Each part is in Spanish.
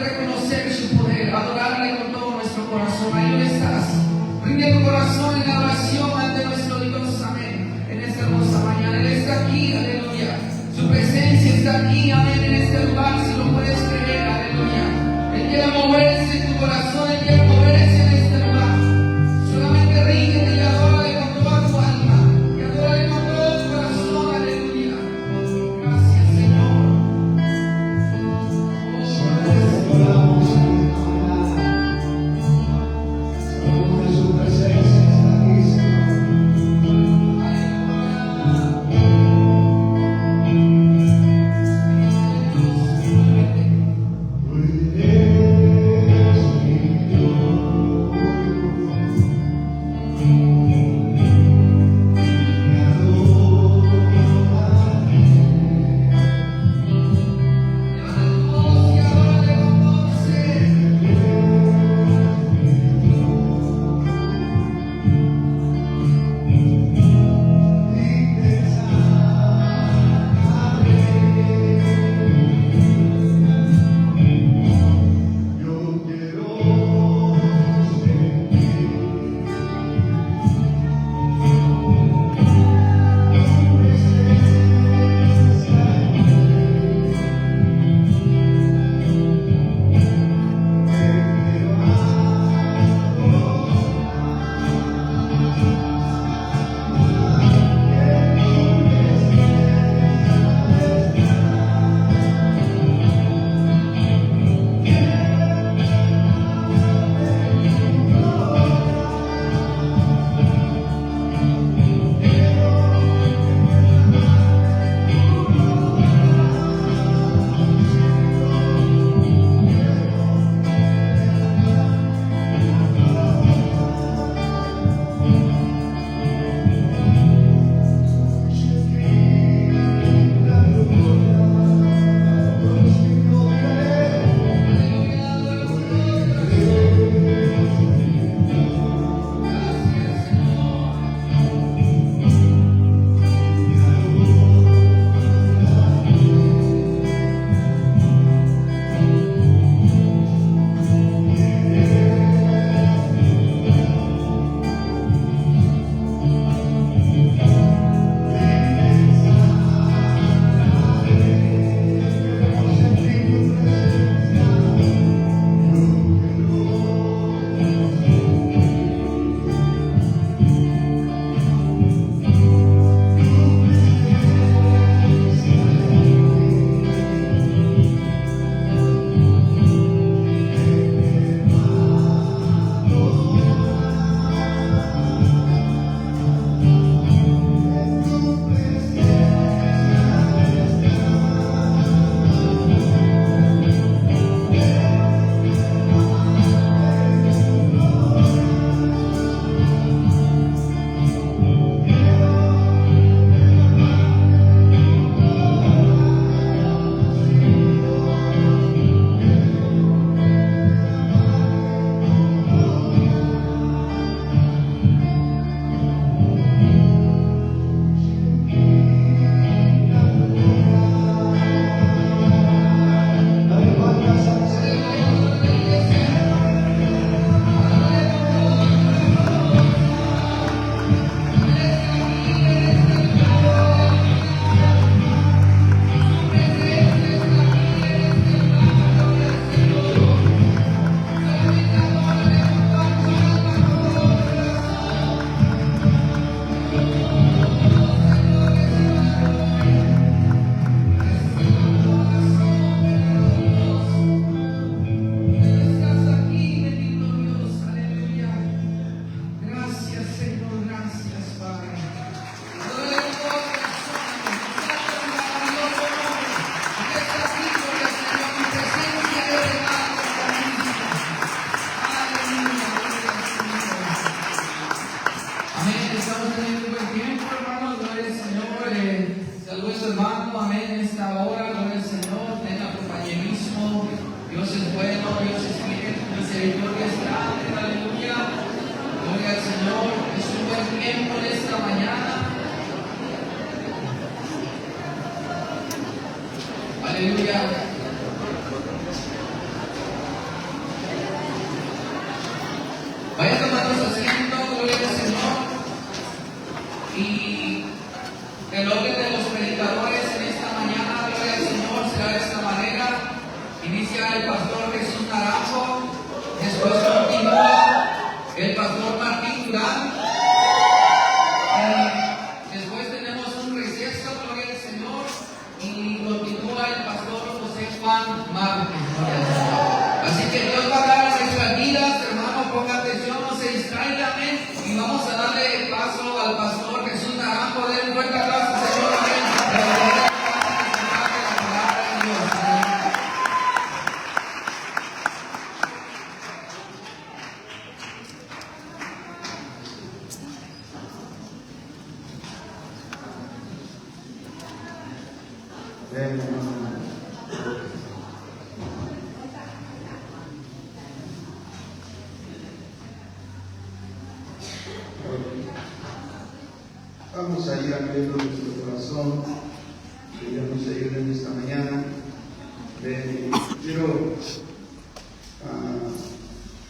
reconocer su poder, adorarle con todo nuestro corazón. Ahí no estás. Rinde tu corazón en adoración ante nuestro Dios, amén. En esta hermosa mañana, Él está aquí, aleluya. Su presencia está aquí, amén, en este lugar, si lo puedes creer, aleluya. Él quiere moverse en tu corazón, Él quiere moverse en este lugar. Solamente ríndete y adórale con toda tu alma, y adórale con todo tu corazón, aleluya. Gracias, Señor. día martes. Gloria al Señor. Así que Dios va a hablar a nuestras vidas, hermano, ponga atención, no se distraiga, amén. Y vamos a darle paso al pastor Jesús Naranjo. Den un fuerte aplauso, Señor, amén. Vamos a ir abriendo nuestro corazón, que Dios nos ayude en esta mañana. Quiero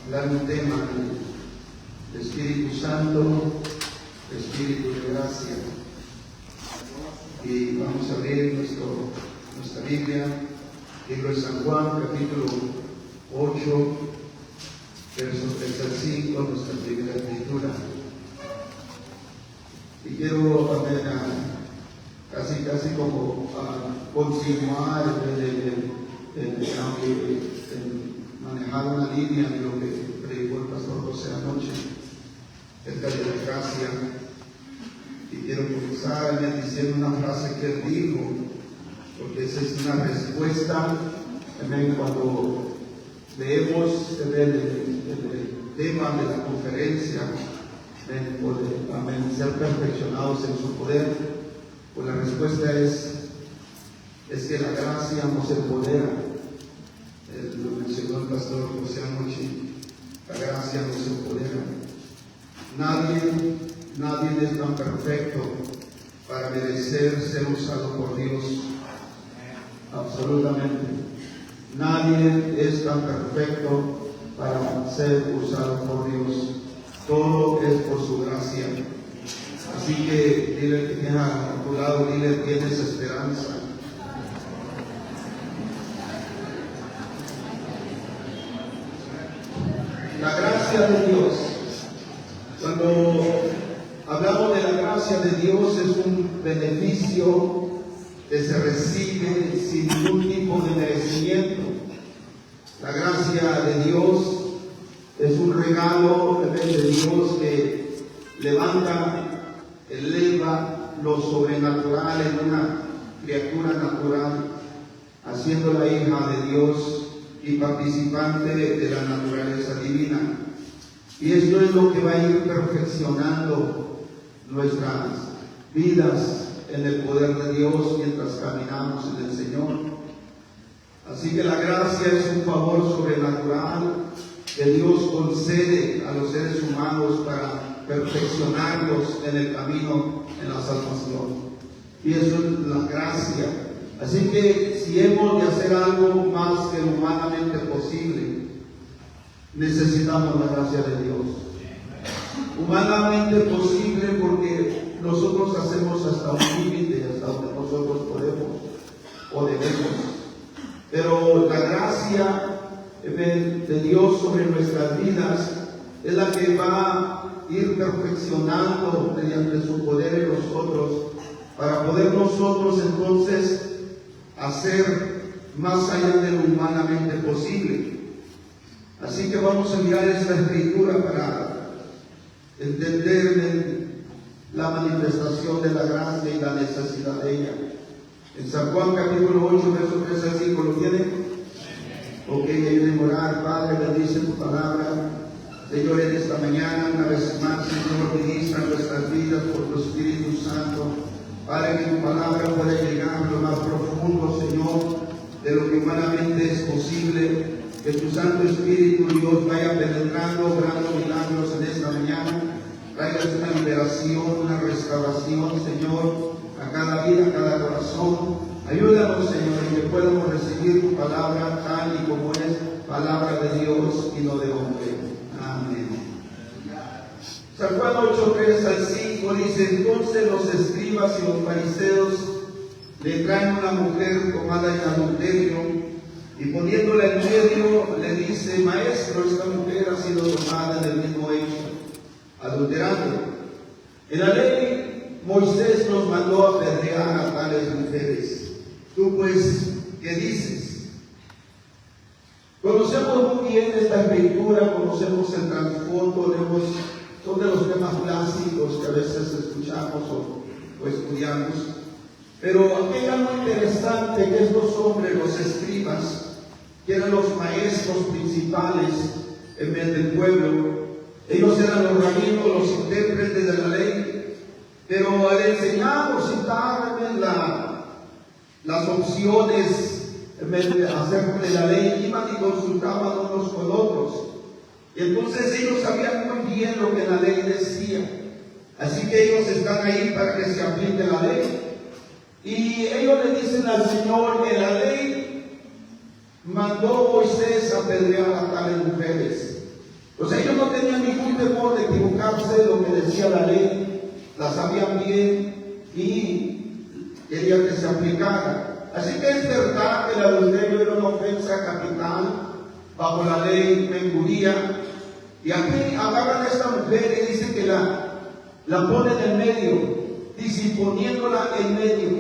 hablar un tema del Espíritu Santo, Espíritu de gracia. Y vamos a abrir nuestra Biblia, libro de San Juan, capítulo 8, versos 3 al 5, nuestra primera escritura. Y quiero también casi como continuar manejar una línea de lo que predicó el pastor José anoche acerca de la gracia. Y quiero comenzar diciendo una frase que él dijo, porque esa es una respuesta también cuando leemos el tema de la conferencia. Amén, ser perfeccionados en su poder. Pues la respuesta es que la gracia nos empodera. Lo mencionó el pastor José anoche. La gracia nos empodera. Nadie es tan perfecto para merecer ser usado por Dios. Absolutamente. Nadie es tan perfecto para ser usado por Dios. Todo es por su gracia. Así que dile que tienes a tu lado, dile, tienes esperanza. La gracia de Dios. Cuando hablamos de la gracia de Dios, es un beneficio que se recibe sin ningún tipo de merecimiento. La gracia de Dios es un regalo de Dios que levanta, eleva lo sobrenatural en una criatura natural, haciéndola hija de Dios y participante de la naturaleza divina. Y esto es lo que va a ir perfeccionando nuestras vidas en el poder de Dios mientras caminamos en el Señor. Así que la gracia es un favor sobrenatural que Dios concede a los seres humanos para perfeccionarlos en el camino, en la salvación. Y eso es la gracia. Así que si hemos de hacer algo más que humanamente posible, necesitamos la gracia de Dios. Humanamente posible porque nosotros hacemos hasta un límite, hasta donde nosotros podemos o debemos. Pero la gracia de Dios sobre nuestras vidas es la que va a ir perfeccionando mediante su poder en nosotros, para poder nosotros entonces hacer más allá de lo humanamente posible. Así que vamos a mirar esta escritura para entender la manifestación de la gracia y la necesidad de ella. En San Juan capítulo 8, verso 3 al 5, ¿lo tienen? Ok, ayúdenme a orar. Padre, bendice tu palabra. Señor, en esta mañana, una vez más, Señor, ministra nuestras vidas por tu Espíritu Santo. Padre, que tu palabra pueda llegar a lo más profundo, Señor, de lo que humanamente es posible. Que tu Santo Espíritu, Dios, vaya penetrando, obrando milagros en esta mañana. Traigas una liberación, una restauración, Señor, a cada vida, a cada corazón. Ayúdanos, Señor, en que podamos recibir tu palabra tal y como es palabra de Dios y no de hombre. Amén. San Juan 8, 3 al 5 dice: entonces los escribas y los fariseos le traen una mujer tomada en adulterio, y poniéndola en medio le dice: maestro, esta mujer ha sido tomada en el mismo hecho, adulterando. En la ley Moisés nos mandó apedrear a tales mujeres. Tú pues, ¿qué dices? conocemos muy bien esta escritura, conocemos el trasfondo, son de los temas clásicos que a veces escuchamos o estudiamos. Pero aquí hay algo interesante, que estos hombres, los escribas, que eran los maestros principales en vez del pueblo, ellos eran los rabinos, los intérpretes de la ley, pero al enseñar o citar las opciones acerca de la ley, iban y consultaban unos con otros. Y entonces ellos sabían muy bien lo que la ley decía. Así que ellos están ahí para que se aplique la ley. Y ellos le dicen al Señor que la ley mandó Moisés a apedrear a tales mujeres. O sea, ellos no tenían ningún temor de equivocarse de lo que decía la ley, la sabían bien y querían que se aplicara. Así que es verdad que el adulterio era una ofensa capital bajo la ley judía. Y aquí agarran a esta mujer y dicen que la ponen en medio, dice, poniéndola en medio.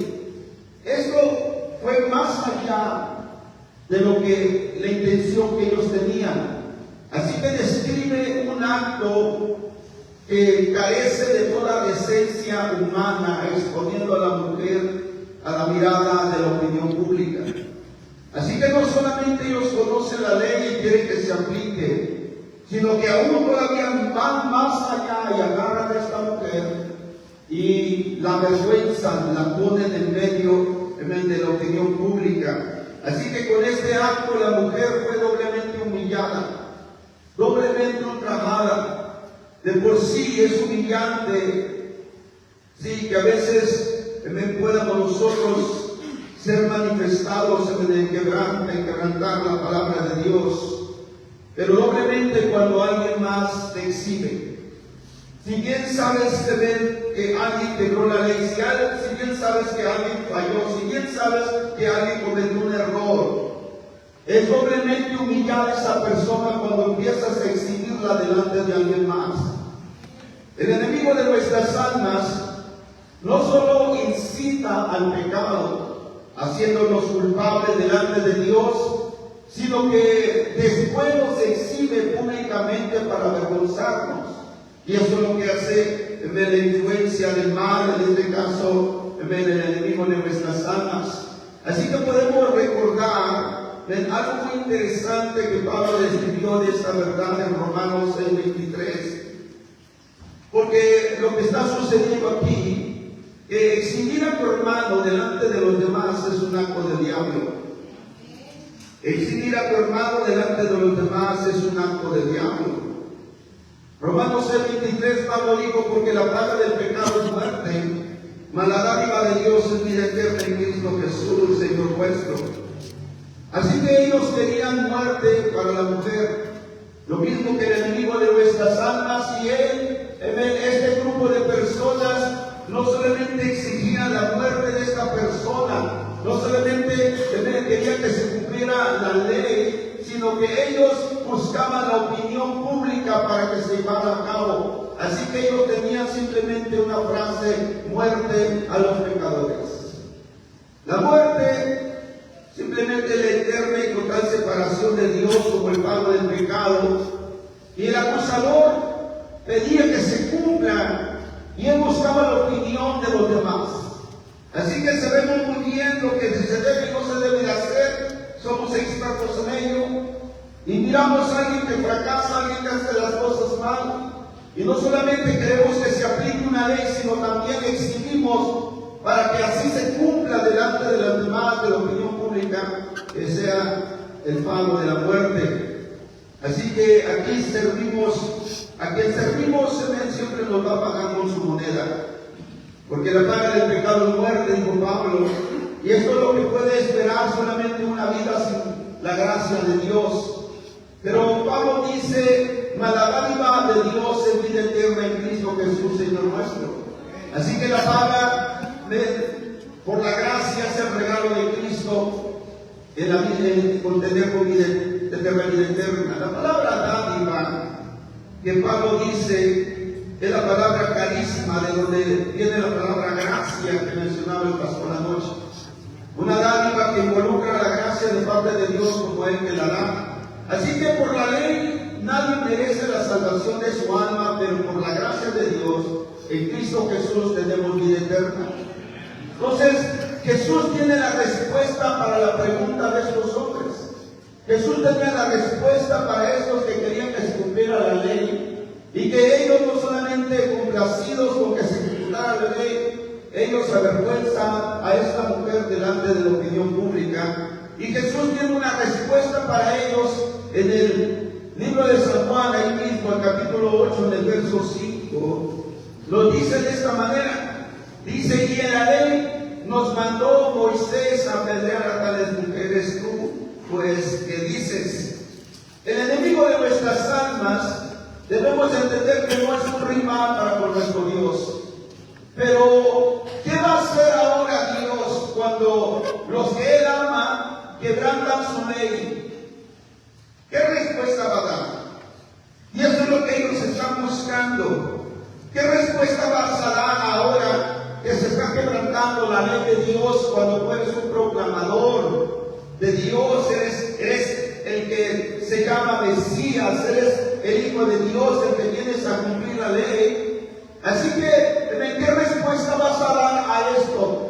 Esto fue más allá de lo que la intención que ellos tenían. Así que describe un acto que carece de toda decencia humana, exponiendo a la mujer a la mirada de la opinión pública. Así que no solamente ellos conocen la ley y quieren que se aplique, sino que aún todavía van más allá y agarran a esta mujer y la avergüenzan, la ponen en medio de la opinión pública. Así que con este acto la mujer fue doblemente humillada, doblemente ultrajada. De por sí es humillante, sí, que a veces podamos nosotros ser manifestados en el quebrantar la palabra de Dios, pero doblemente cuando alguien más te exhibe. Si bien sabes que alguien quebró la ley, si bien sabes que alguien falló, si bien sabes que alguien cometió un error, es doblemente humillada esa persona cuando empiezas a exhibirla delante de alguien más. El enemigo de nuestras almas no solo incita al pecado, haciéndonos culpables delante de Dios, sino que después nos exhibe públicamente para avergonzarnos. Y eso es lo que hace la influencia del mal, en este caso, el enemigo de nuestras almas. Así que podemos recordar algo muy interesante que Pablo describió de esta verdad en Romanos 6:23. Porque lo que está sucediendo aquí, que exhibir a tu hermano delante de los demás es un acto del diablo. Exhibir a tu hermano delante de los demás es un acto del diablo. Romanos 6:23, Pablo dijo, porque la paga del pecado es muerte, mas la dádiva de Dios es vida eterna en Cristo Jesús, Señor nuestro. Así que ellos querían muerte para la mujer, lo mismo que el enemigo de nuestras almas, y este grupo de personas no solamente exigía la muerte de esta persona, no solamente quería que se cumpliera la ley, sino que ellos buscaban la opinión pública para que se llevara a cabo. Así que ellos tenían simplemente una frase: muerte a los pecadores. La muerte, simplemente la eterna y total separación de Dios como el pago del pecado. Y el acusador pedía que se cumpla, y él buscaba la opinión de los demás. Así que sabemos muy bien lo que se debe y no se debe de hacer, somos expertos en ello, y miramos a alguien que fracasa, a alguien que hace las cosas mal, y no solamente queremos que se aplique una ley, sino también exhibimos para que así se cumpla delante de los demás, de la opinión pública, que sea el pago de la muerte. Así que aquí servimos, a quien servimos siempre nos va pagando su moneda, porque la paga del pecado es muerte, dijo Pablo, y esto es lo que puede esperar solamente una vida sin la gracia de Dios. Pero Pablo dice, mas la dádiva de Dios es vida eterna en Cristo Jesús, Señor nuestro. Así que la paga por la gracia es el regalo de Cristo en la vida, en contener vida eterna. La palabra dádiva que Pablo dice es la palabra carisma, de donde viene la palabra gracia que mencionaba el pastor anoche. Una dádiva que involucra la gracia de parte de Dios como Él que la da. Así que por la ley nadie merece la salvación de su alma, pero por la gracia de Dios, en Cristo Jesús tenemos vida eterna. Entonces, Jesús tiene la respuesta para la pregunta de estos hombres. Jesús tenía la respuesta para estos que querían que se cumpliera la ley, y que ellos no solamente complacidos con que se ejecutara la ley, ellos avergüenzan a esta mujer delante de la opinión pública. Y Jesús tiene una respuesta para ellos en el libro de San Juan, ahí mismo, el capítulo 8, en el verso 5, lo dice de esta manera. Dice: y en la ley nos mandó Moisés a apedrear a tales mujeres. Tú, pues, ¿qué dices? El enemigo de nuestras almas, debemos entender que no es un rival para con nuestro Dios. Pero, ¿qué va a hacer ahora Dios cuando los que Él ama quebrantan su ley? ¿Qué respuesta va a dar? Y eso es lo que ellos están buscando. ¿Qué respuesta vas a dar ahora que se está quebrantando la ley de Dios, cuando tú eres un proclamador de Dios, eres el que se llama Mesías, eres el Hijo de Dios, el que vienes a cumplir la ley? Así que, ¿qué respuesta vas a dar a esto?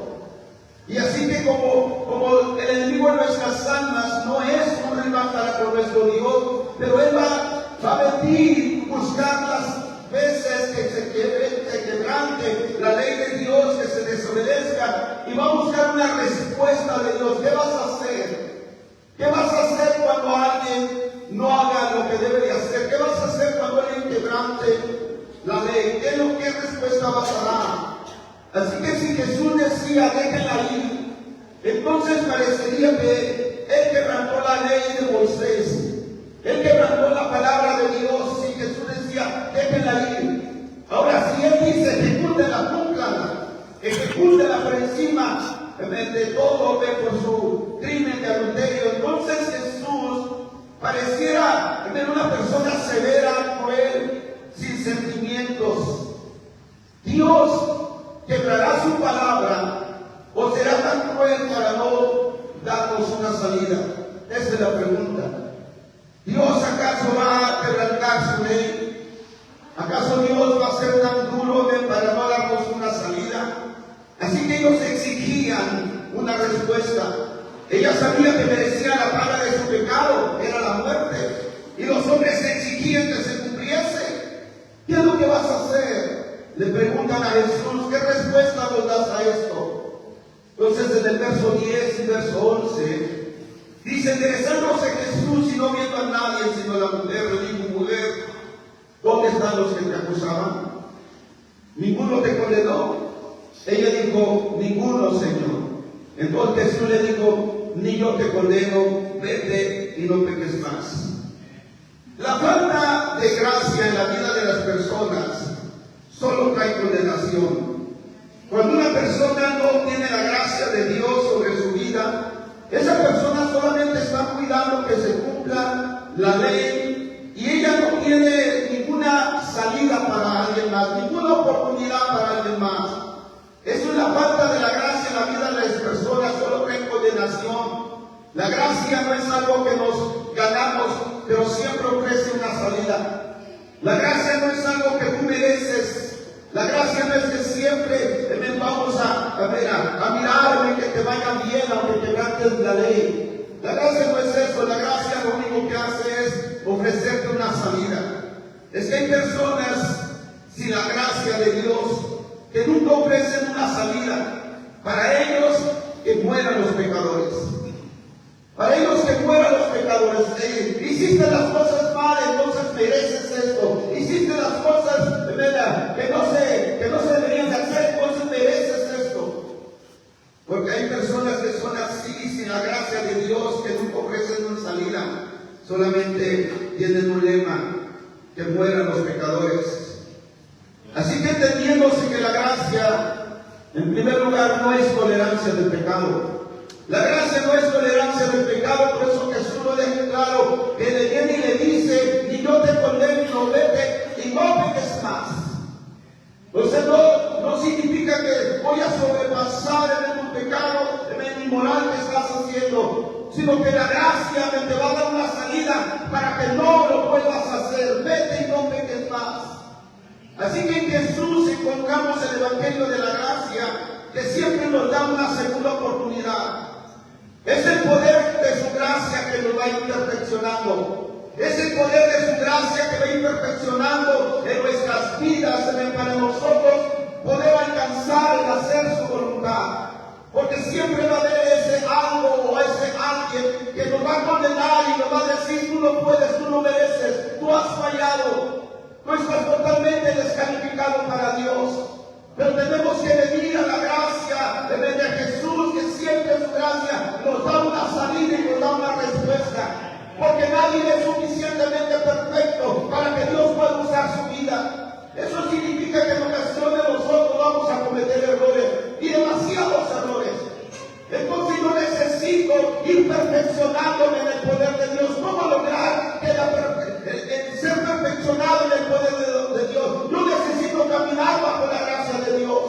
Y así que como el enemigo de nuestras almas no es un rival para con nuestro Dios, pero él va a venir, buscar las veces que se quebrante la ley de Dios, que se desobedezca, y va a buscar una respuesta de Dios. ¿Qué vas a hacer? ¿Qué vas a hacer cuando alguien no haga lo que debe de hacer? ¿Qué vas a hacer cuando alguien quebrante la ley? ¿Qué respuesta vas a dar? Así que si Jesús decía, déjenla ir, entonces parecería que Él quebrantó la ley de Moisés. Él quebrantó la palabra de Dios. Si Jesús decía, déjenla ir. Ahora, si Él dice, ejecútenla, cúmplanla, ejecútenla por encima de todo, por su crimen de adulterio, entonces Jesús pareciera una persona severa, cruel, sin sentimientos. Dios quebrará su palabra, o será tan cruel para no darnos una salida. Esa es la pregunta. ¿Dios acaso va a quebrantar su ley? ¿Acaso Dios va a ser tan duro para no darnos una salida? Así que ellos exigían una respuesta. Ella sabía que merecía la paga de su pecado, era la muerte, y los hombres exigían que se cumpliese. ¿Qué es lo que vas a hacer? Le preguntan a Jesús. ¿Qué respuesta nos das a esto? Entonces en el verso 10 y verso 11 dice: enderezándose Jesús y no viendo a nadie sino a la mujer, le dijo: mujer, ¿dónde están los que te acusaban? ¿Ninguno te condenó? Ella dijo: ninguno, Señor. Entonces Jesús le dijo: ni yo te condeno, vete y no peques más. La falta de gracia en la vida de las personas solo trae condenación. Cuando una persona no tiene la gracia de Dios sobre su vida, esa persona solamente está cuidando que se cumpla la ley, y ella no tiene ninguna salida para alguien más, ninguna oportunidad para alguien más. Eso es la falta de la gracia en la vida de las personas, solo trae condenación. La gracia no es algo que nos ganamos, pero siempre ofrece una salida. La gracia no es algo que tú mereces. La gracia no es que siempre vamos a mirarme que te vaya bien aunque quebrantes la ley. La gracia no es eso. La gracia lo único que hace es ofrecerte una salida. Es que hay personas sin la gracia de Dios que nunca ofrecen una salida. Para ellos, que mueran los pecadores. Para ellos, que mueran los pecadores. Hiciste las cosas mal, entonces mereces esto. Hiciste las cosas que no se deberían de hacer, entonces mereces esto. Porque hay personas que son así, sin la gracia de Dios, que nunca ofrecen una salida. Solamente tienen un lema: que mueran los pecadores. Así que entendiéndose que la gracia, en primer lugar, no es tolerancia del pecado. La gracia no es tolerancia del pecado, por eso Jesús lo deja claro, que le viene y le dice: ni yo te condeno, vete y no peques más. Entonces no significa que voy a sobrepasar en tu pecado, en el inmoral que estás haciendo. sino que la gracia te va a dar una salida para que no lo puedas hacer. Vete y no peques más. Así que en Jesús encontramos el Evangelio de la gracia, que siempre nos da una segunda oportunidad. Es el poder de su gracia que nos va a ir perfeccionando. Es el poder de su gracia que va a ir perfeccionando en nuestras vidas, para nosotros poder alcanzar el hacer su voluntad. Porque siempre va a haber ese algo o ese alguien que nos va a condenar y nos va a decir: tú no puedes, tú no mereces, tú has fallado, tú estás totalmente descalificado para Dios. Pero tenemos que venir a la gracia de Jesús, que siempre su gracia nos da una salida y nos da una respuesta. Porque nadie es suficientemente perfecto para que Dios pueda usar su vida. Eso significa que en ocasiones nosotros vamos a cometer errores, y demasiados errores. Entonces yo necesito ir perfeccionándome en el poder de Dios. ¿Cómo lograr el ser perfeccionado en el poder de Dios? Yo necesito caminar bajo la gracia de Dios.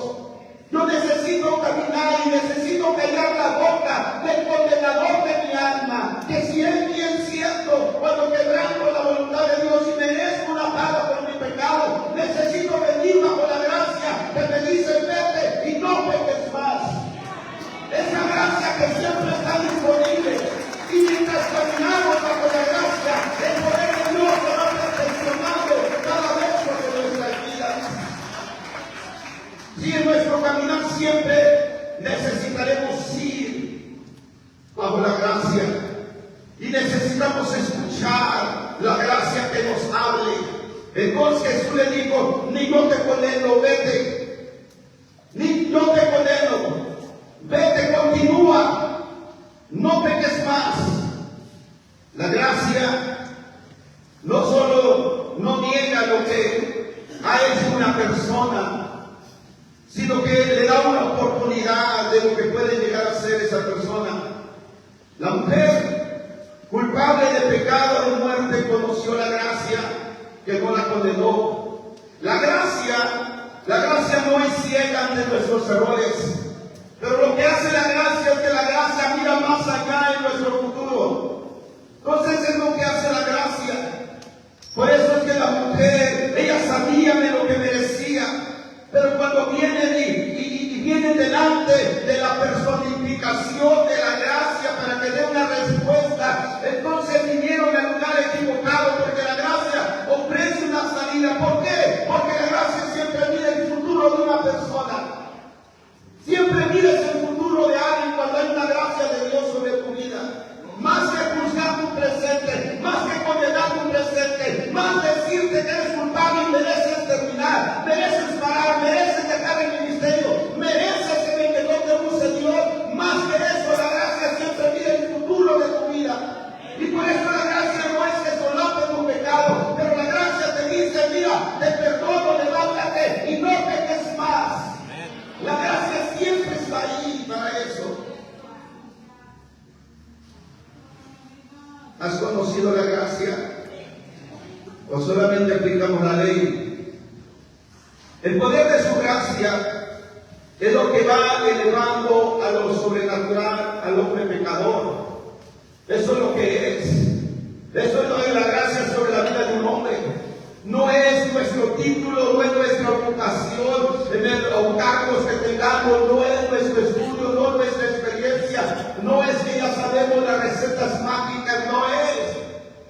Yo necesito caminar y necesito callar la boca del condenador de mi alma. Que si es bien cierto, cuando quebranto la voluntad de Dios y merezco una paga por mi pecado, necesito venir bajo la gracia que me dice: vete y no peques más. Esa gracia que siempre está disponible. Y mientras caminamos bajo la gracia, el poder de Dios se va perfeccionando cada vez sobre nuestras vidas. Si en nuestro caminar siempre necesitaremos ir bajo la gracia, y necesitamos escuchar la gracia que nos hable. Entonces Jesús le dijo: ni yo te condeno, vete, ni yo te condeno, vete, continúa, no peques más. La gracia no solo no niega lo que ha hecho una persona, sino que le da una oportunidad de lo que puede llegar a ser esa persona. La mujer culpable de pecado de muerte conoció la gracia que no la condenó. La gracia no es ciega ante nuestros errores, pero lo que hace la gracia es que la gracia mira más allá en nuestro futuro. Entonces es lo que hace la gracia. Por eso es que la mujer, ella sabía de lo que merecía, pero cuando vienen y vienen delante de la personificación de la gracia para que dé una respuesta, entonces vinieron al lugar equivocado, porque la gracia ofrece una salida. ¿Por qué? Porque la gracia siempre mira el futuro de una persona. Siempre mires el futuro de alguien cuando hay una gracia de Dios sobre tu vida. Más que juzgar tu presente, más que condenar tu presente, más decirte que eres culpable y mereces terminar, mereces parar, mereces dejar el ministerio, mereces que no te use Dios. Más que eso, la gracia siempre mira el futuro de tu vida. Y por eso la gracia no es que solape tu pecado, pero la gracia te dice: mira, te perdono, levántate y no peques más. La gracia siempre está ahí para eso. ¿Has conocido la gracia? ¿O solamente aplicamos la ley? El poder de su gracia es lo que va elevando a lo sobrenatural al hombre pecador. Eso es lo que es. Eso es lo de la gracia sobre la vida de un hombre. No es nuestro título, no es nuestra ocupación, o cargos que tengamos, no es nuestro estudio, no es nuestra experiencia, no es que ya sabemos las recetas mágicas, no es.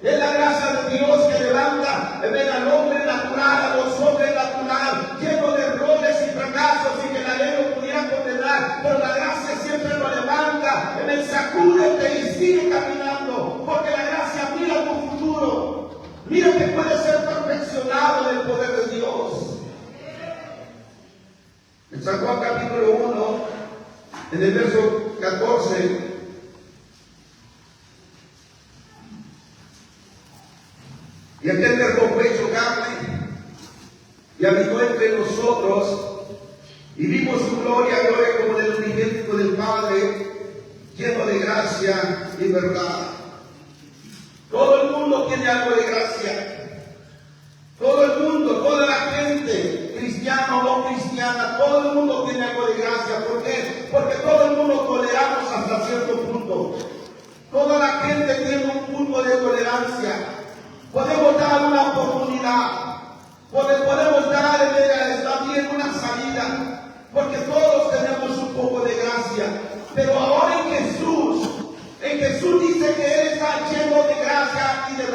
Es la gracia de Dios que levanta al hombre natural, a los hombres natural, lleno de errores y fracasos, y que la ley lo pudiera condenar, pero la gracia siempre lo levanta, sacúdete y sigue caminando, porque la gracia mira tu futuro. Mira que puede ser perfeccionado en el poder de Dios. En San Juan capítulo 1, en el verso 14, y aquel verbo fue hecho carne y habitó entre nosotros, y vimos su gloria, gloria como del unigénito del Padre, lleno de gracia y verdad. Todo el mundo tiene algo de gracia. Todo el mundo, toda la gente, cristiana o no cristiana, todo el mundo tiene algo de gracia. ¿Por qué? Porque todo el mundo toleramos hasta cierto punto. Todo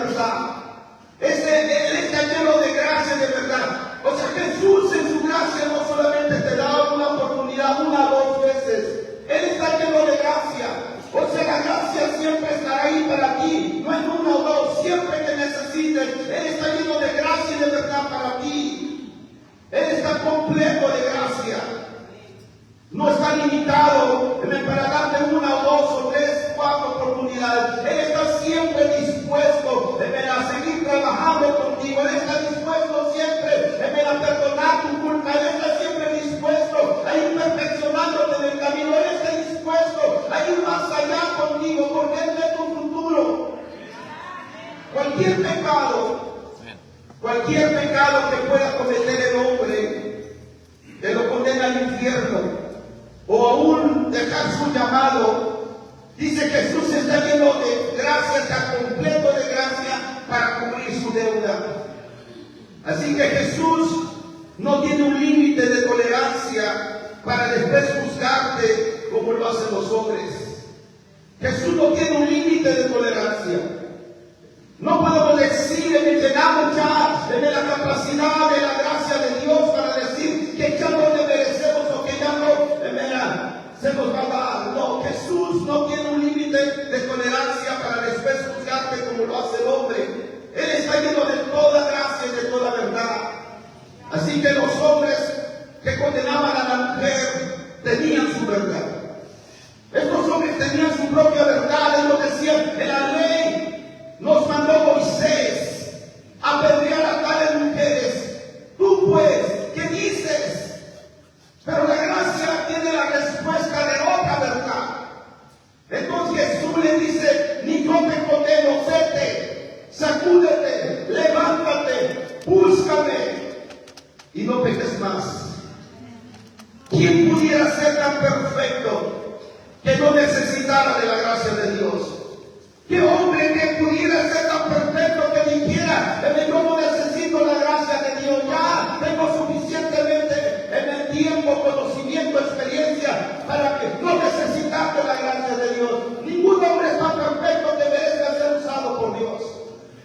verdad. Él está lleno de gracia de verdad. O sea, Jesús en su gracia no solamente te da una oportunidad, una o dos veces. Él está lleno de gracia. O sea, la gracia siempre estará ahí para ti. No en una o dos, siempre que necesites. Él está lleno de gracia y de verdad para ti. Él está completo de gracia. No está limitado para darte una o dos o tres, cuatro oportunidades. Él está siempre dispuesto a seguir trabajando contigo. Él está dispuesto siempre a perdonar tu culpa. Él está siempre dispuesto a ir perfeccionándote en el camino. Él está dispuesto a ir más allá contigo porque Él ve tu futuro. Cualquier pecado que pueda cometer el hombre, que lo condena al infierno, o aún dejar su llamado, dice Jesús está lleno de gracia, está completo de gracia para cubrir su deuda. Así que Jesús no tiene un límite de tolerancia para después juzgarte como lo hacen los hombres. Jesús no tiene un límite de tolerancia. No podemos decir que llegamos ya en la capacidad de la gracia de Dios para decir que ya no le merecemos o que ya no se nos va a dar. No, Jesús no tiene un límite de tolerancia para después juzgarte como lo hace el hombre. Él está lleno de toda gracia y de toda verdad. Así que los hombres que condenaban a la mujer tenían su verdad. Estos hombres tenían su propia verdad. Ellos decían, en la ley nos mandó Moisés a apedrear a tales mujeres. Tú pues, ¿qué dices? Pero la gracia tiene la respuesta de otra verdad. Entonces Jesús le dice, ni yo te condeno, vete, sacúdete, levántate, búscame y no peques más. ¿Quién pudiera ser tan perfecto que no necesitara de la gracia de Dios? ¿Qué hombre que pudiera ser tan perfecto que dijera, yo no necesito la gracia de Dios, ya tengo suficientemente en el tiempo, conocimiento, experiencia para que no necesitarte la gracia de Dios? Ningún hombre es tan perfecto que merezca ser usado por Dios.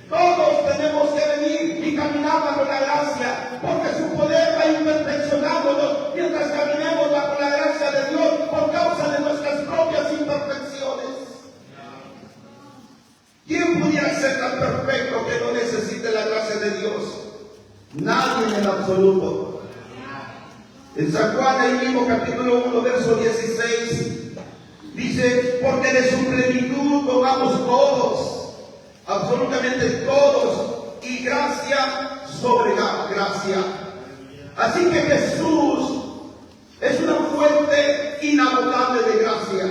Todos tenemos que venir y caminar bajo la gracia, porque su poder va a ir perfeccionándonos mientras caminemos bajo la gracia de Dios por causa de nuestras propias imperfecciones. ¿Quién pudiera ser tan perfecto que no necesite la gracia de Dios? Nadie en el absoluto. En San Juan, el mismo capítulo 1, verso 16, dice, porque de su plenitud tomamos todos, absolutamente todos, y gracia sobre gracia. Así que Jesús es una fuente inagotable de gracia.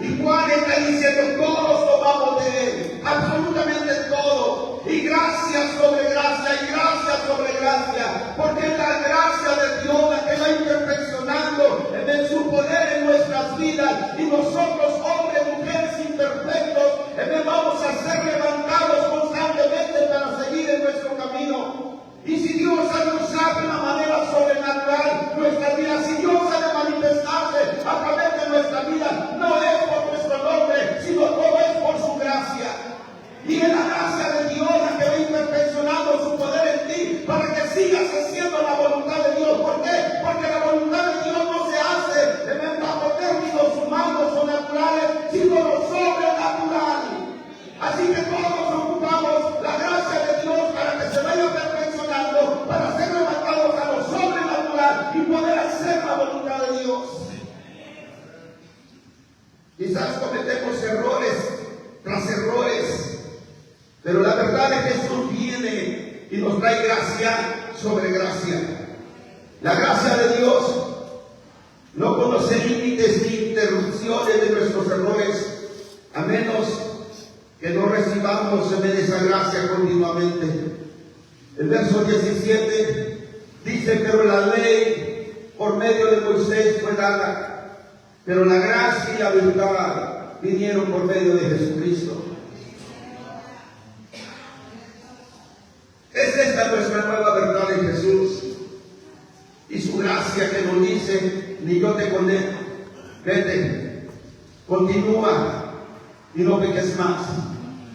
Y Juan está diciendo, todos tomamos de Él, absolutamente todo, y gracia sobre gracia, y gracia sobre gracia, porque es la gracia de Dios la que va imperfeccionando en su poder en nuestras vidas, y nosotros, hombres, mujeres imperfectos, vamos a ser levantados constantemente para seguir en nuestro camino. Y si Dios ha de usar de una manera sobrenatural nuestra vida, si Dios ha de manifestarse a través de nuestra vida, no es por nuestro nombre, sino todo es por su gracia. Y es la gracia de Dios la que va imperfeccionando su poder en ti para que sigas haciendo la voluntad de Dios. ¿Por qué? Porque la voluntad de Dios no se hace bajo términos humanos o naturales, sino lo sobrenatural. Así que todos ocupamos la gracia de Dios para que se vaya perfeccionando, para ser levantados a lo sobrenatural y poder hacer la voluntad de Dios. Quizás cometemos errores tras errores, pero la verdad es que Jesús viene y nos trae gracia sobre gracia. La gracia de Dios no conoce límites ni interrupciones de nuestros errores, a menos que no recibamos de esa gracia continuamente. El verso 17 dice, pero la ley por medio de Moisés fue dada, pero la gracia y la verdad vinieron por medio de Jesucristo. Es esta nuestra nueva verdad en Jesús y su gracia que nos dice, ni yo te condeno, vete, continúa y no peques más.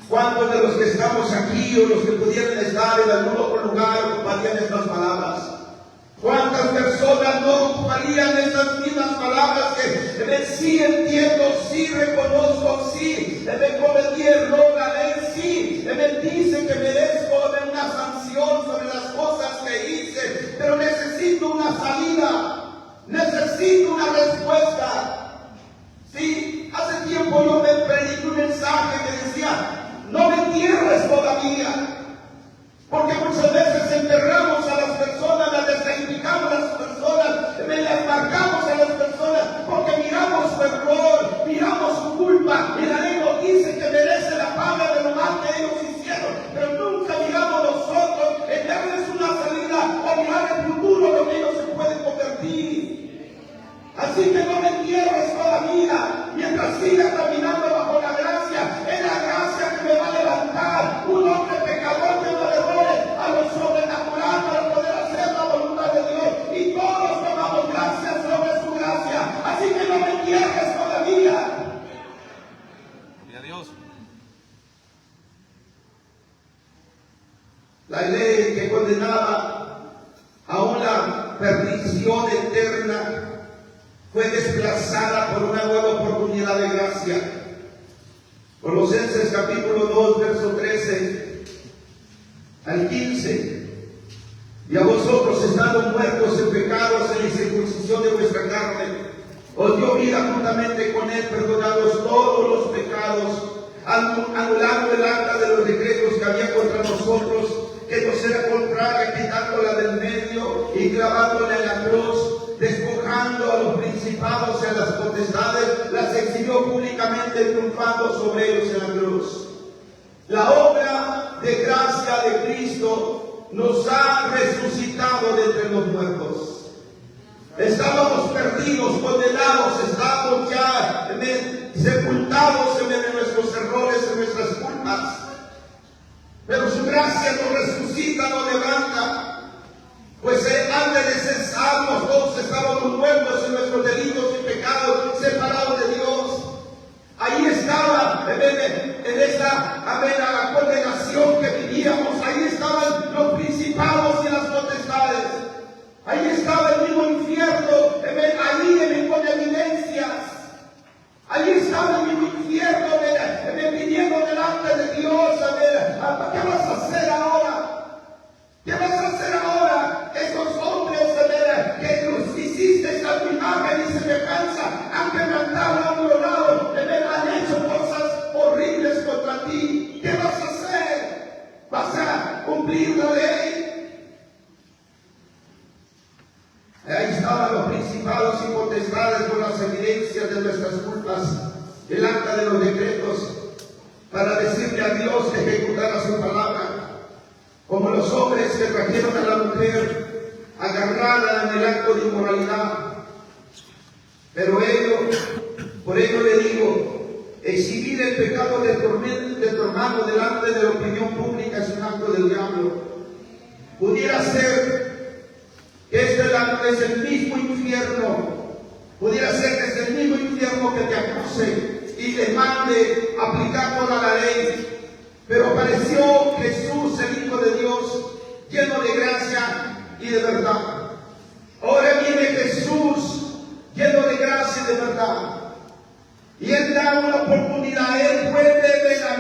¿Cuántos de los que estamos aquí o los que pudieran estar en algún otro lugar ocuparían estas palabras? ¿Cuántas personas no ocuparían estas mismas palabras que sí entiendo, sí reconozco, sí cometí error a ley, sí me dice que merezco una sanción sobre las cosas que hice, pero necesito una salida, necesito una respuesta? Sí, hace tiempo yo me prediqué un mensaje que decía: no me entierres todavía. Porque muchas veces enterramos a las personas, las descalificamos a las personas, las marcamos a las personas, porque miramos su error, miramos su culpa, y la ley nos dice que merece la paga de lo mal que ellos hicieron, pero nunca miramos nosotros en darles una salida o mirar el futuro lo que ellos se pueden convertir. Así que no me entierres todavía, mientras siga caminando bajo la gracia, es la gracia que me va a levantar, un hombre pecador que no le a lo sobrenatural para poder hacer la voluntad de Dios, y todos tomamos gracia sobre su gracia. Así que no me entierres todavía. Gloria a Dios. La ley que condenaba a una perdición eterna fue desplazada por una nueva oportunidad de gracia. Colosenses capítulo 2, verso 13 al 15. Y a vosotros, estando muertos en pecados, en la incircuncisión de vuestra carne, os dio vida juntamente con él, perdonados todos los pecados, anulando el acta de los decretos que había contra nosotros, que nos era contraria, quitándola del medio y clavándola en la cruz, despojando a los principados y a las potestades, las exhibió públicamente, triunfando sobre ellos en la cruz. La obra de gracia de Cristo nos ha resucitado de entre los muertos. Estábamos perdidos, condenados, estábamos ya sepultados en nuestros errores, en nuestras culpas. Pero su gracia nos resucita, nos levanta. Pues antes de ser salvos, todos estábamos muertos en nuestros delitos y pecados, separados de Dios. Ahí estaba, en esta la condenación que vivíamos. Ahí estaban los principados y las potestades. Ahí estaba el mismo infierno, ahí con evidencias. Ahí estaba el mismo infierno, pidiendo delante de Dios. ¿Qué vas a hacer ahora? ¿Qué vas a hacer ahora? Esos hombres que los hiciste a tu imagen y semejanza han quebrantado, han violado, han hecho cosas horribles contra ti. ¿Qué vas a hacer? ¿Vas a cumplir la ley? Ahí estaban los principados y potestades con las evidencias de nuestras culpas, el acta de los decretos, para decirle a Dios que ejecutara su palabra, como los hombres que trajeron a la mujer agarrada en el acto de inmoralidad. Pero por ello le digo, exhibir el pecado de tu hermano delante de la opinión pública es un acto del diablo. Pudiera ser que es el mismo infierno, pudiera ser que es el mismo infierno que te acuse y te mande aplicar toda la ley. Pero apareció Jesús, el Hijo de Dios, lleno de gracia y de verdad. Ahora viene Jesús, lleno de gracia y de verdad. Y Él da una oportunidad. Él puede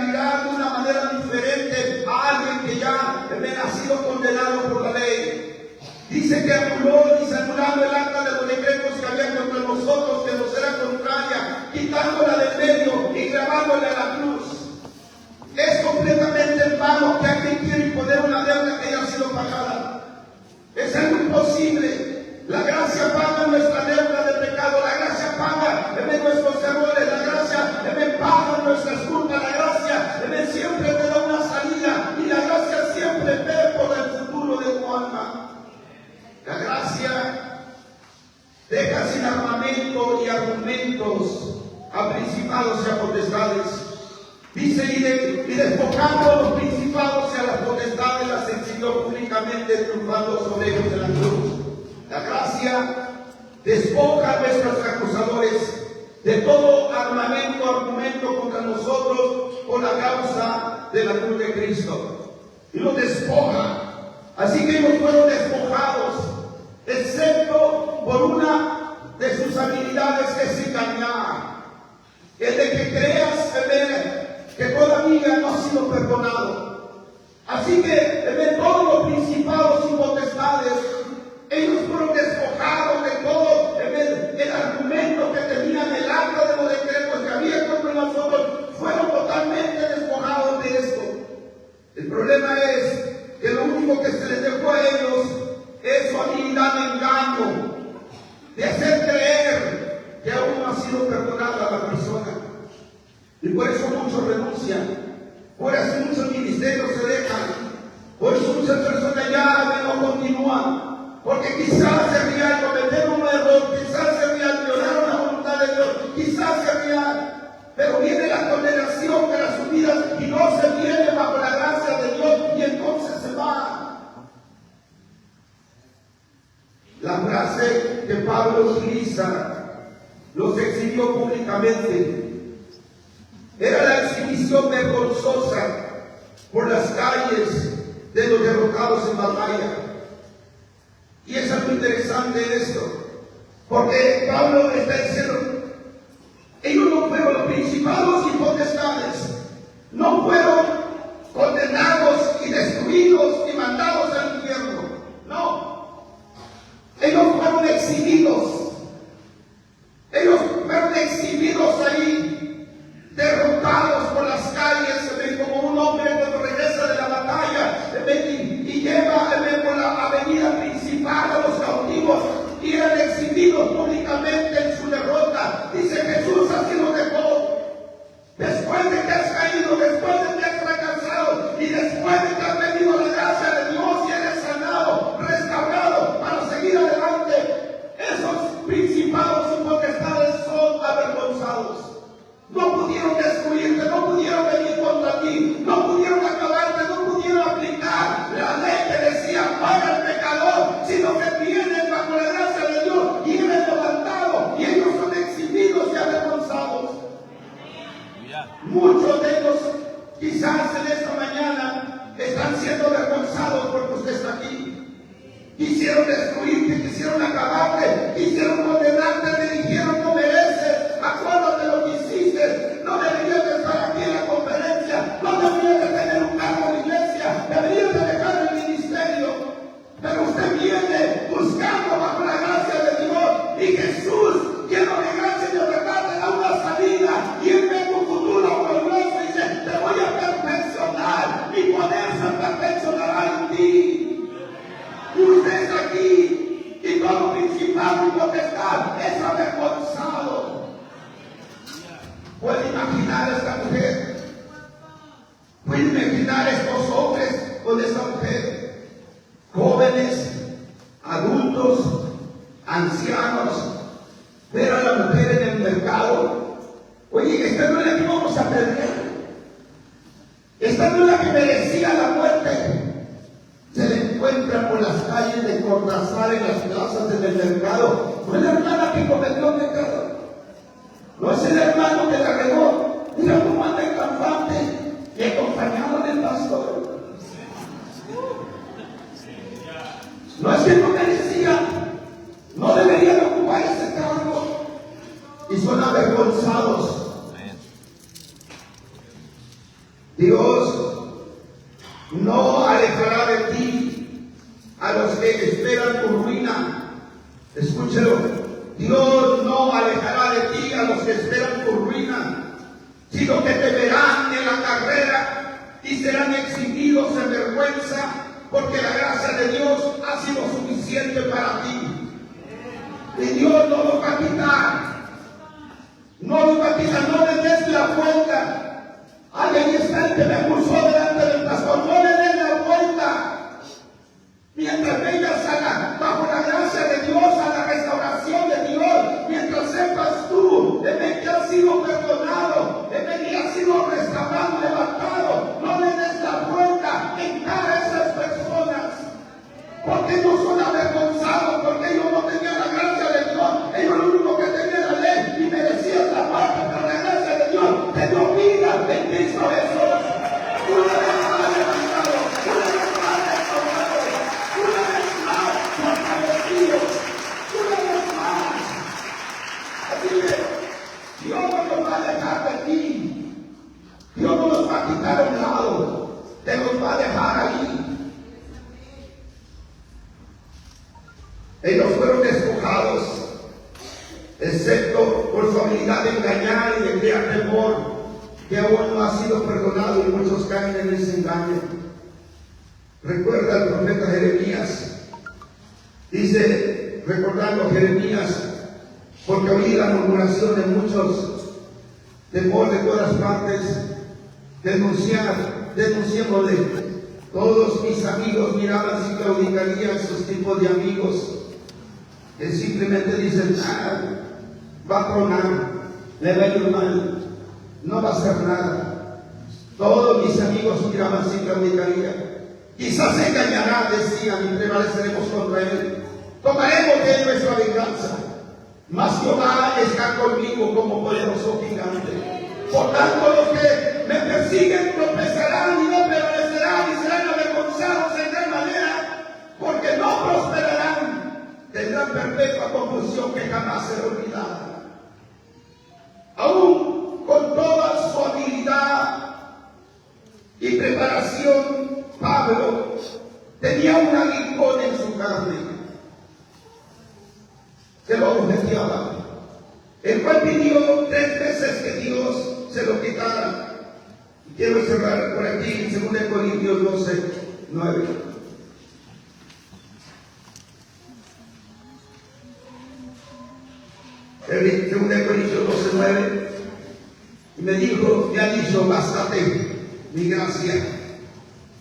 mirar de una manera diferente a alguien que ya ha sido condenado por la ley. Dice que anulando el acta de los decretos que había contra nosotros, que nos era contraria, quitándola del medio y clavándola en la cruz. Es completamente en vano que alguien quiere imponer una deuda que ya ha sido pagada. Es algo imposible. La gracia paga nuestra deuda de pecado. La gracia paga nuestros errores. La gracia paga nuestras culpas. La gracia siempre te da una salida. Y la gracia siempre ve por el futuro de tu alma. La gracia deja sin armamento y argumentos a principados y a potestades. Dice, y despojando a los principados y a las potestades, las exhibió públicamente, triunfando sobre ellos en la cruz. La gracia despoja a nuestros acusadores de todo armamento, argumento contra nosotros por la causa de la cruz de Cristo y los despoja. Así que ellos fueron despojados, excepto por una de sus habilidades, que es engañar. El de que creas que todavía no ha sido perdonado. Así que todos los principados y potestades, ellos fueron despojados de todo el argumento que tenían, el acta de los decretos que había contra nosotros, fueron totalmente despojados de esto. El problema es que lo único que se les dejó a ellos es su habilidad de engaño, de hacer creer que aún no ha sido perdonada la persona. Y por eso muchos renuncian, por eso muchos ministerios se dejan, por eso muchas personas ya no continúan, porque quizás sería cometer un error, quizás sería violar la voluntad de Dios, quizás sería, pero viene la condenación de las vidas y no se viene bajo la gracia de Dios, y entonces se va. La frase que Pablo utiliza, los exhibió públicamente, era la exhibición vergonzosa por las calles de los derrotados en batalla. Y es algo interesante esto, porque Pablo está diciendo, ellos no fueron, los principados y potestades, no fueron condenados y destruidos y mandados al infierno. No, ellos fueron exhibidos. Ellos fueron exhibidos ahí, derrotados por las calles, como un hombre cuando regresa de la batalla y lleva por la avenida principal a los cautivos, y eran exhibidos públicamente en su derrota. Dice Jesús, así los dejó. Después de que has caído, después de que has fracasado, y después de que has venido la gracia de Dios y eres sanado, restaurado para seguir adelante, esos principados y potestades son avergonzados. No pudieron destruirte, no pudieron venir contra ti, no pudieron acabarte, no pudieron aplicar la ley que decía paga el pecador, sino que vienen bajo la gracia de Dios y eres levantado, y ellos son exhibidos y avergonzados. Muchos de ellos quizás en esta mañana están siendo avergonzados porque usted está aquí. Quisieron destruirte, quisieron acabarte, quisieron condenarte, le dijeron no mereces, acuérdate lo que hiciste, no deberías de estar aquí en la conferencia, no deberías de tener un cargo en la iglesia, deberías de dejar el ministerio. Pero usted viene buscando bajo la gracia de Dios, y Jesús, lleno de gracia y de verdad, te da una salida y Él ve tu futuro glorioso y dice, te voy a perfeccionar, mi poder se perfeccionará en ti. Y usted está aquí, y todo principal y potestad es avergonzado. ¿Puede imaginar a esta mujer? ¿Puede imaginar a estos hombres con esta mujer? Jóvenes, adultos, ancianos, ver a la mujer en el mercado. Oye, esta no es la que vamos a perder. Esta no es la que merecía la muerte. Se le encuentra por las calles de Cortázar, en las plazas, en el mercado. No es la hermana que cometió el pecado. No es el hermano que la regó. Mira cómo anda el campante y acompañado del pastor. No es que no merecía, no deberían ocupar ese cargo, y son avergonzados. Dios no alejará de ti a los que esperan tu ruina. Escúchelo. Dios no alejará de ti a los que esperan tu ruina, sino que te verán en la carrera y serán exhibidos en vergüenza, porque la gracia de Dios ha sido suficiente para ti. Y Dios no lo va a quitar. No lo va a quitar, no le des la vuelta. Alguien está el que me acusó delante del pastor, no le des la vuelta. Mientras vengas bajo la gracia de Dios, a la restauración de Dios, mientras sepas tú que has sido perdonado, que has sido restaurado, levantado, no le des la vuelta en cara a esas personas, porque ellos son avergonzados, porque ellos no tenían la gracia de Dios, ellos lo único que tenían la ley y merecían la muerte, pero la gracia de Dios te dio vida en Cristo Jesús. que aún no ha sido perdonado y muchos caen en ese engaño. Recuerda al profeta Jeremías, dice, recordando Jeremías, porque oí la murmuración de muchos, temor de todas partes, denunciéndole. Todos mis amigos miraban si claudicarían sus tipos de amigos, que simplemente dicen, va a tronar, le va a ir mal, no va a hacer nada. Todos mis amigos miraban si claudicaría. Quizás se engañará, decían, y prevaleceremos contra él. Tomaremos de él nuestra venganza. Mas Jehová está conmigo como poderoso gigante. Por tanto, los que me persiguen tropezarán y no prevalecerán y serán avergonzados en gran manera, porque no prosperarán. Tendrán perpetua confusión que jamás será olvidada. Aún con toda su habilidad y preparación, Pablo tenía un aguijón en su carne que lo objetaba, el cual pidió 3 veces que Dios se lo quitara. Y quiero cerrar por aquí en 2 Corintios 12, 9. En 2 Corintios 12, 9, y me ha dicho, bástate mi gracia,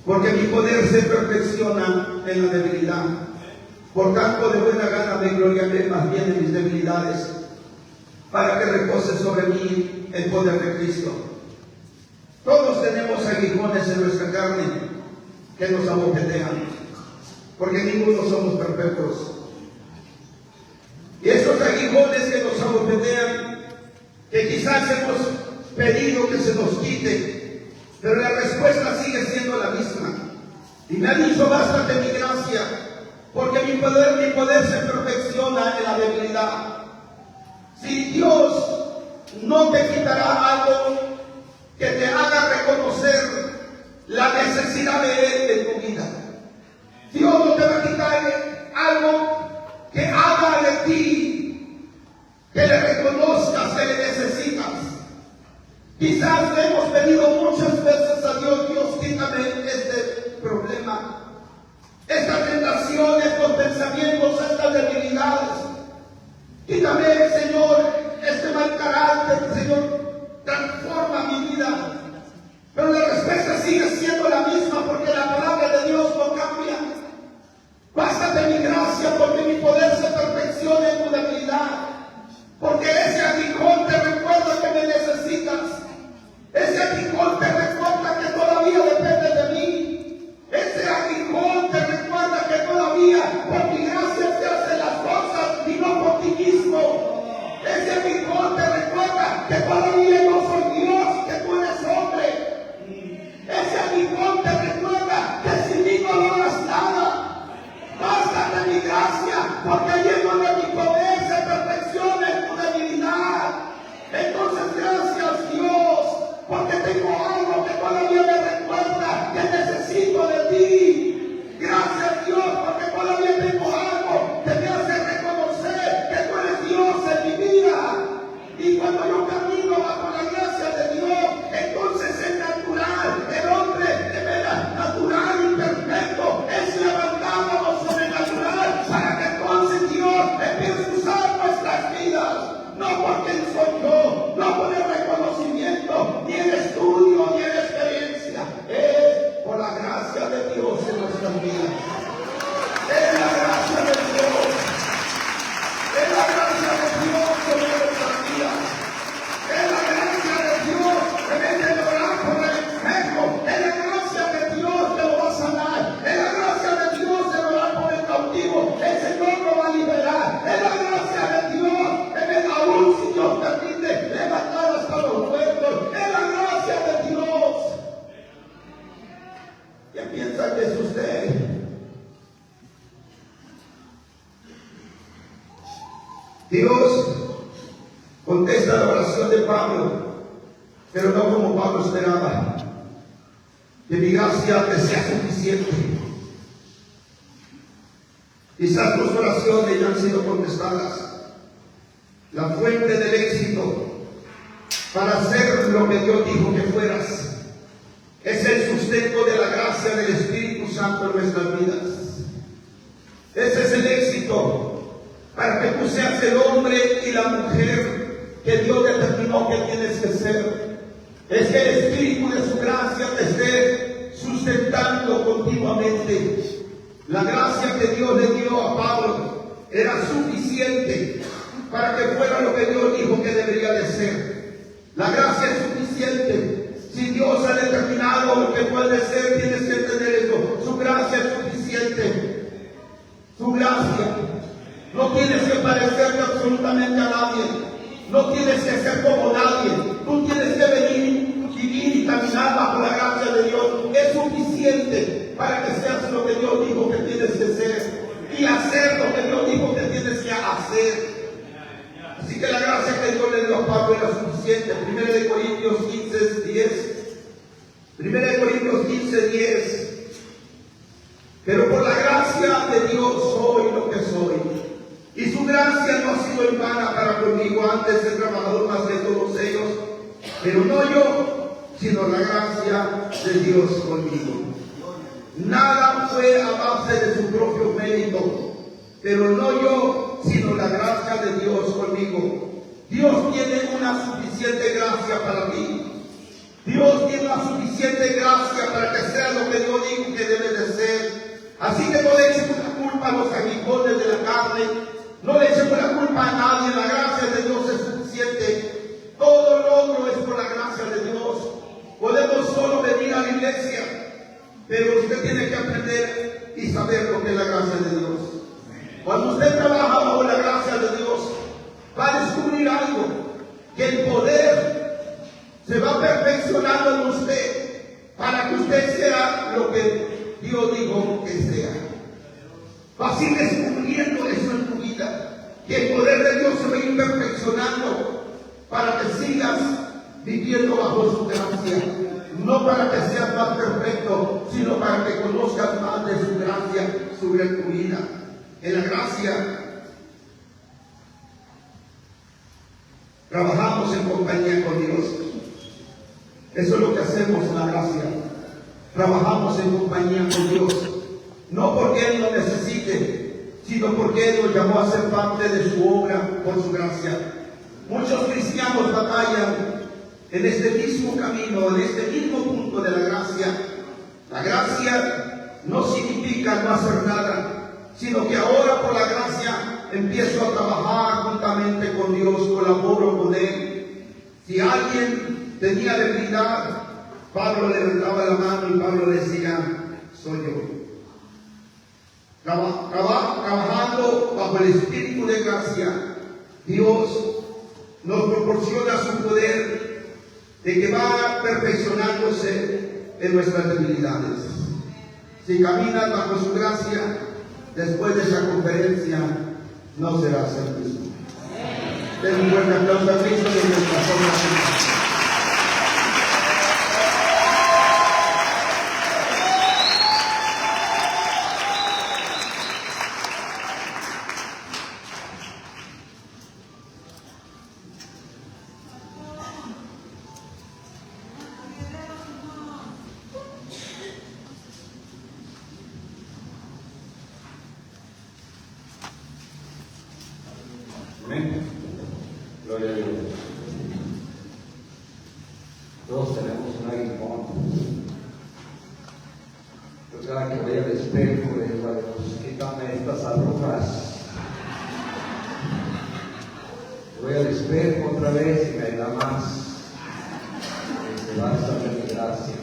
porque mi poder se perfecciona en la debilidad. Por tanto, de buena gana me gloriaré más bien en mis debilidades, para que repose sobre mí el poder de Cristo. Todos tenemos aguijones en nuestra carne que nos abofetean, porque ninguno somos perfectos. Y esos aguijones que nos abofetean, que quizás hemos pedido que se nos quite, pero la respuesta sigue siendo la misma. Y me ha dicho, bástate mi gracia, porque mi poder se perfecciona en la debilidad. Si Dios no te quitará algo que te haga reconocer la necesidad de Él en tu vida, Dios no te va a quitar algo que haga de ti que le reconozcas que le necesitas. Quizás le hemos pedido muchas veces a Dios, Dios, quítame este problema, esta tentación, estos pensamientos, estas debilidades. Quítame, Señor, este mal carácter, Señor, transforma mi vida. Pero la respuesta sigue siendo la misma, porque la palabra de Dios no cambia. Bástate mi gracia, porque mi poder se perfecciona en tu debilidad. Porque ese aguijón te recuerda que me necesitas. Ese aguijón te recuerda que todavía depende de mí. Ese aguijón te recuerda que todavía por mi gracia se hacen las cosas y no por ti mismo. Ese aguijón te recuerda que todavía no soy Dios, que tú eres hombre. Ese aguijón te recuerda que sin mí no logras nada. Bástate mi gracia, porque allí es donde mi poder se perfecciona en tu debilidad. Entonces, gracias Dios, porque tengo algo que todavía me recuerda que necesito de ti. Gracias Dios, porque todavía tengo algo que me hace reconocer que tú eres Dios en mi vida. Y cuando yo camino bajo la gracia de Dios, entonces es natural, el hombre de veras natural y perfecto es levantado a lo sobrenatural, para que entonces Dios empiece a usar nuestras vidas. No porque soy yo, no por el reconocimiento, ni el estudio, ni la experiencia. Es por la gracia de Dios en nuestras vidas. Es la gracia de Dios. Es la gracia de Dios sobre nuestras vidas. Es la gracia de Dios que vende a orar por el enfermo. Es la gracia de Dios que lo va a sanar. Es la gracia de Dios de orar por el cautivo. El Señor lo va a liberar. Es la gracia de Dios que aún si Dios permite levantar hasta los muertos. Es la gracia de Dios. ¿Quién piensa que es usted? Dios contesta la oración de Pablo, pero no como Pablo esperaba. Que mi gracia te sea suficiente. Quizás tus oraciones ya han sido contestadas. La fuente del éxito para ser lo que Dios dijo que fueras. Es el sustento de la gracia del Espíritu Santo en nuestras vidas. Ese es el éxito para que tú seas el hombre y la mujer que Dios determinó que tienes que ser. Es que el Espíritu de su gracia te esté sustentando continuamente. La gracia que Dios le dio a Pablo era suficiente para que fuera lo que Dios dijo que debería de ser. La gracia es suficiente. Si Dios ha determinado lo que puede ser, tienes que entender eso. Su gracia es suficiente. Su gracia. No tienes que parecerte absolutamente a nadie. No tienes que ser como nadie. Tú tienes que venir, vivir y caminar bajo la gracia de Dios. Es suficiente para que seas lo que Dios dijo que tienes que ser y hacer lo que Dios dijo que tienes que hacer. Así que la gracia que Dios le dio a Pablo era suficiente. 1 Corintios 15:10. 1 Corintios 15:10. Pero por la gracia de Dios soy lo que soy. Y su gracia no ha sido en vana para conmigo. Antes he trabajado más que todos ellos. Pero no yo, sino la gracia de Dios conmigo. Nada fue a base de su propio mérito. Pero no yo, sino la gracia de Dios conmigo. Dios tiene una suficiente gracia para ti. Dios tiene una suficiente gracia para que sea lo que Dios dijo que debe de ser. Así que no le echen la culpa a los aguijones de la carne. No le echen la culpa a nadie. La gracia de Dios es suficiente. Todo logro es por la gracia de Dios. Podemos solo venir a la iglesia, pero usted tiene que aprender y saber lo que es la gracia de Dios. Cuando usted trabaja bajo la gracia de Dios, va a descubrir algo, que el poder se va perfeccionando en usted para que usted sea lo que Dios dijo que sea. Vas a ir descubriendo eso en tu vida, que el poder de Dios se va a ir perfeccionando para que sigas viviendo bajo su gracia. No para que seas más perfecto, sino para que conozcas más de su gracia sobre tu vida. En la gracia trabajamos en compañía con Dios. Eso es lo que hacemos en la gracia. Trabajamos en compañía con Dios. No porque Él nos necesite, sino porque Él nos llamó a ser parte de su obra por su gracia. Muchos cristianos batallan en este mismo camino, en este mismo punto de la gracia. La gracia no significa no hacer nada, sino que ahora por la gracia empiezo a trabajar juntamente con Dios, colaboro con Él. Si alguien tenía debilidad, Pablo levantaba la mano y Pablo decía, soy yo. Trabajando bajo el Espíritu de gracia, Dios nos proporciona su poder de que va perfeccionándose en nuestras debilidades. Si caminas bajo su gracia, después de esa conferencia no serás el mismo. Den un fuerte aplauso a Cristo de nuestra forma. Amén. Gloria a Dios. Todos tenemos un aguijón. Yo cada que voy al espejo le digo a Dios, quítame estas arrugas. Voy al espejo otra vez y me da más. Se va a estar de mi gracia.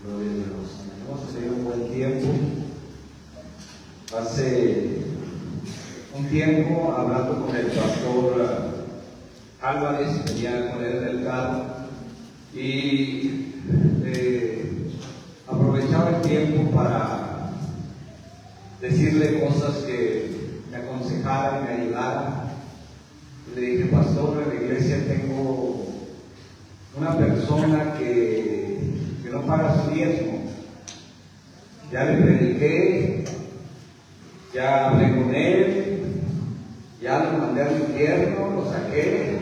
Gloria a Dios. Hemos tenido un buen tiempo. Hace un tiempo, hablando con el pastor Álvarez, venía con él en el carro y aprovechaba el tiempo para decirle cosas que me aconsejaran, me ayudaran. Le dije, pastor, en la iglesia tengo una persona que no paga su diezmo. Ya le prediqué, ya hablé con él, mandé al infierno, lo saqué.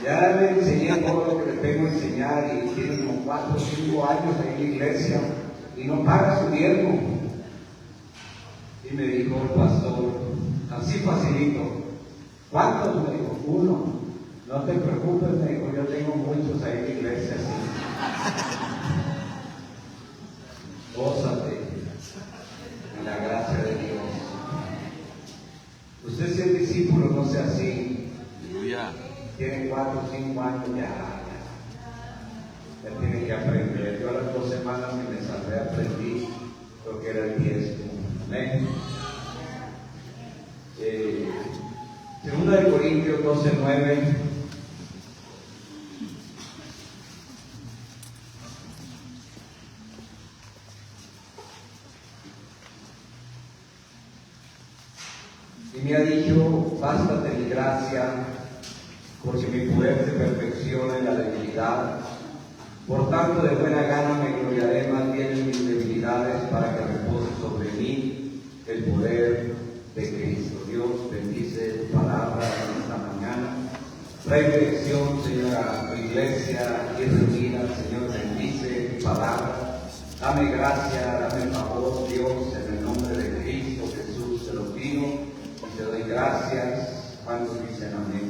Ya le enseñé todo lo que le tengo que enseñar y tiene como 4 o 5 años ahí en la iglesia y no paga su diezmo. Y me dijo el pastor, así facilito, ¿cuántos? Me dijo, 1. No te preocupes, me dijo, yo tengo muchos ahí en la iglesia así. Gózate en la gracia de Dios. Usted si es discípulo, no sea así. Aleluya. Tiene 4 o 5 años ya tiene que aprender. Yo a las 2 semanas que me salvé aprendí lo que era el diezmo. Amén. Segunda de Corintios 12:9. Y me ha dicho, bástate mi gracia, porque mi poder se perfecciona en la debilidad. Por tanto, de buena gana me gloriaré más bien en mis debilidades, para que repose sobre mí el poder de Cristo. Dios bendice tu palabra en esta mañana. Trae dirección, Señor, a tu iglesia aquí reunida. Señor, bendice tu palabra. Dame gracia, dame favor, Dios, en el nombre de Cristo Jesús te lo pido y te doy gracias. ¿Cuántos dicen amén?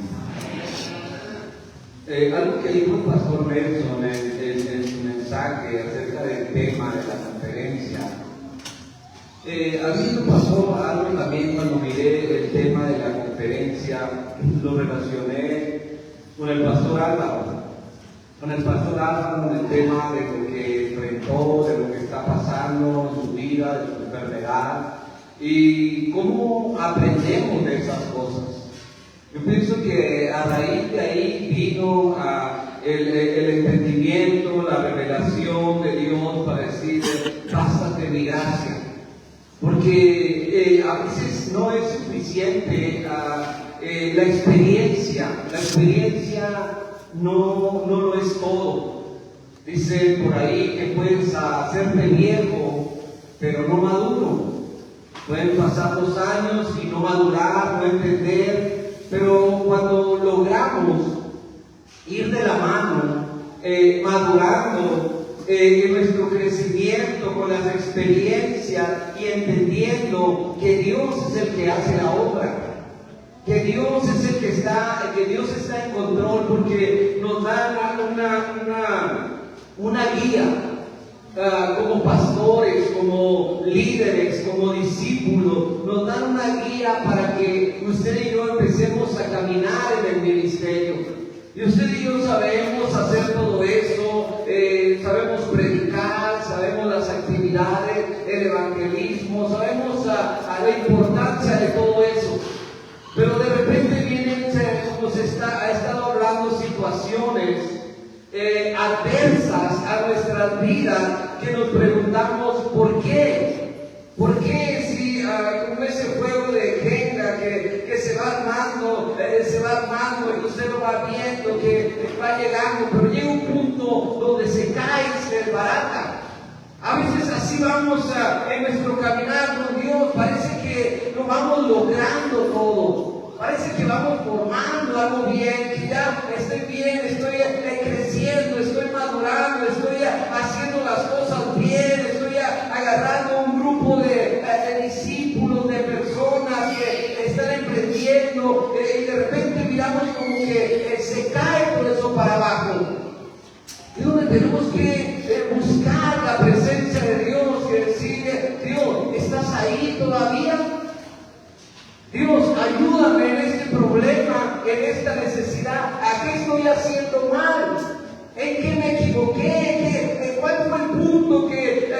Algo que dijo el pastor Nelson en su mensaje acerca del tema de la conferencia. A mí me pasó algo también cuando miré el tema de la conferencia, lo relacioné con el pastor Álvaro. Con el pastor Álvaro en el tema de lo que enfrentó, de lo que está pasando en su vida, de su enfermedad y cómo aprendemos de esas cosas. Yo pienso que a raíz de ahí vino el entendimiento, la revelación de Dios para decir, bástate mi gracia. Porque a veces no es suficiente la experiencia no lo es todo. Dice por ahí que puedes hacerte viejo, pero no maduro. Pueden pasar 2 años y no madurar, no entender. Pero cuando logramos ir de la mano, madurando en nuestro crecimiento con las experiencias y entendiendo que Dios es el que hace la obra, que Dios es el que está en control, porque nos da una guía. Como pastores, como líderes, como discípulos, nos dan una guía para que usted y yo empecemos a caminar en el ministerio. Y usted y yo sabemos hacer todo eso, sabemos predicar, sabemos las actividades, el evangelismo, sabemos la importancia de todo eso. Pero de repente vienen, como ha estado hablando, situaciones adversas a nuestras vidas, que nos preguntamos ¿por qué? ¿Por qué si como ese juego de Jenga que se va armando y usted lo va viendo que va llegando, pero llega un punto donde se cae y se desbarata? A veces así vamos en nuestro caminar con Dios, parece que lo vamos logrando todo. Parece que vamos formando algo bien, que ya estoy bien, estoy creciendo, estoy madurando, estoy haciendo las cosas bien, estoy agarrando un grupo de discípulos, de personas que están emprendiendo, y de repente miramos como que se cae todo eso para abajo. Y donde tenemos que buscar la presencia de Dios, que decir, Dios, ¿estás ahí todavía? Dios, ayúdame en este problema, en esta necesidad. ¿A qué estoy haciendo mal? ¿En qué me equivoqué? ¿Cuál fue el punto que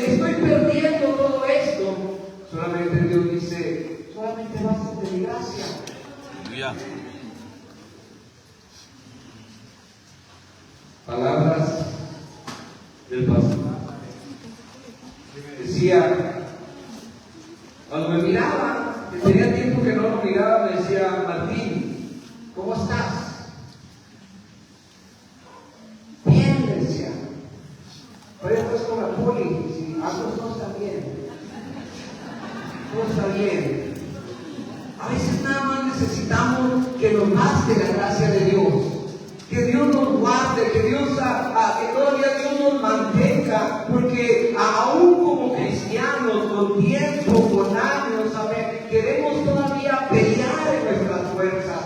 estoy perdiendo todo esto? Solamente Dios dice, solamente bástate de mi gracia. Aleluya. Palabras del pastor. Decía, cuando me miraba, tenía tiempo que no lo miraba, me decía, Martín, ¿cómo estás? Bien, me decía. Pero estás con la poli, si algo no está bien. No está bien. A veces nada más necesitamos que nos baste la gracia de Dios. Que Dios nos guarde, que Dios, que todavía Dios nos mantenga, porque aún como cristianos, con tiempo, con años, ¿sabe? Queremos todavía pelear en nuestras fuerzas.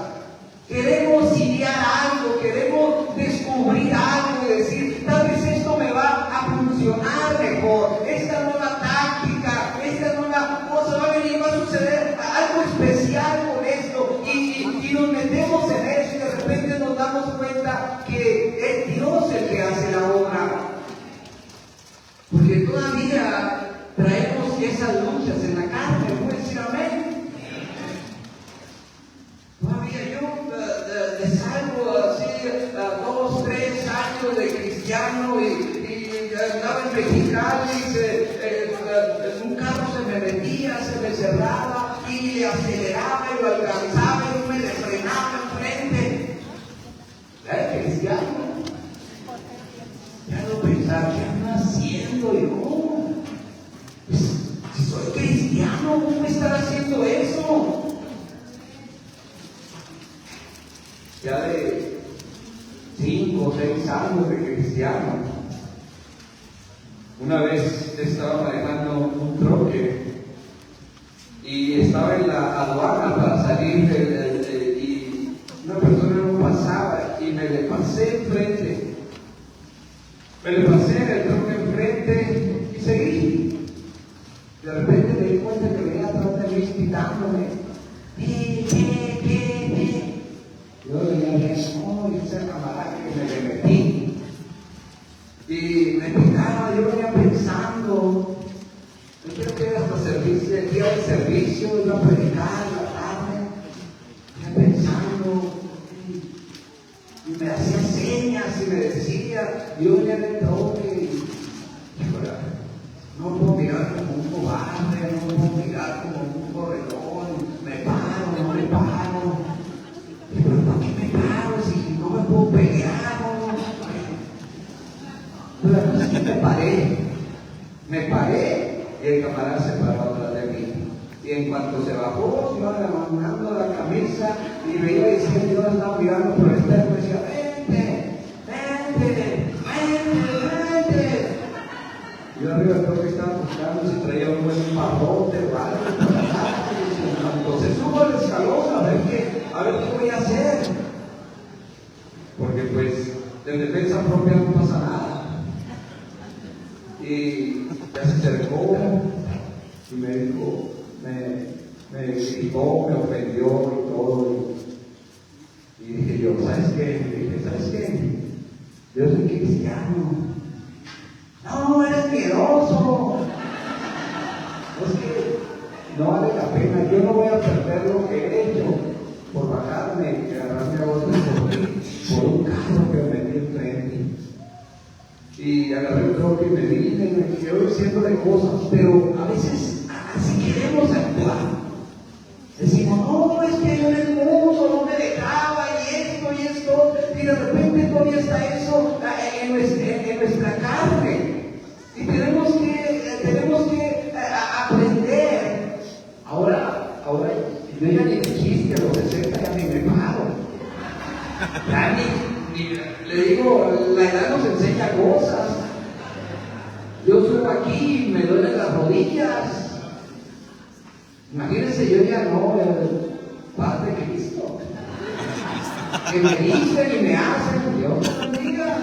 Queremos idear algo, queremos descubrir algo y decir, tal vez esto me va a funcionar mejor, esta nueva táctica, esta nueva cosa va a venir, va a suceder algo especial con esto, y nos metemos en eso y de repente nos damos cuenta que es Dios el que hace la obra, porque todavía traemos esas luchas en la carne. ¿Puedes decir amén? Todavía yo salgo así 2, 3 años de cristiano y andaba en Mexicali, un carro se me metía, se me cerraba y le aceleraba y lo alcanzaba y me le frenaba enfrente. ¿Era cristiano? Ya no pensaba, ¿qué ando haciendo yo? Pues, si soy cristiano, ¿cómo me están haciendo eso? Ya de 5 o 6 años de cristiano, una vez estaba manejando un troque y estaba en la aduana para salir y una persona no pasaba y me le pasé enfrente. Me le pasé en el troque enfrente y seguí. De repente me di cuenta que venía atrás de mí pitándome. Yo venía bien, y esa camarada que me le metí. Y me picaba, yo venía pensando, yo creo que era hasta servicio, el día del servicio, iba a predicar en la tarde, venía pensando, y me hacía señas y me decía, yo venía en el troque, y no puedo mirar como un cobarde, no puedo mirar como un corredor, me paro, no me paro. Pero ¿por qué me paro si no me puedo pelear? Pero así me paré y el camarada se paró atrás de mí. Y en cuanto se bajó, se iba levantando la camisa y me iba diciendo, yo estaba mirando por el espejo y me decía, vente. Yo arriba creo que estaba buscando si traía un buen barrote o algo. Entonces subo al escalón a ver qué voy a hacer. Porque pues de defensa propia no pasa nada. Y ya se acercó y me dijo, me gritó, me ofendió y todo. Y dije yo, ¿sabes qué? Yo soy cristiano. No, eres miedoso. Es que no vale la pena, yo no voy a perder lo que he hecho por bajarme y agarrarme a otro por un carro que me metí enfrente. Y agarré el troque y me vine y me quedo diciéndole cosas, pero a veces así queremos actuar. Decimos, no, es que yo en el mundo no me dejaba y esto, y de repente todavía está eso en nuestra carne. Y tenemos que aprender. Ahora, yo ya ni de chiste, a los 60 ya ni me paro. Ya ni le digo, la edad nos enseña cosas. Yo subo aquí y me duelen las rodillas. Imagínense, yo ya no, Padre Cristo. Que me dicen y me hacen, Dios me bendiga.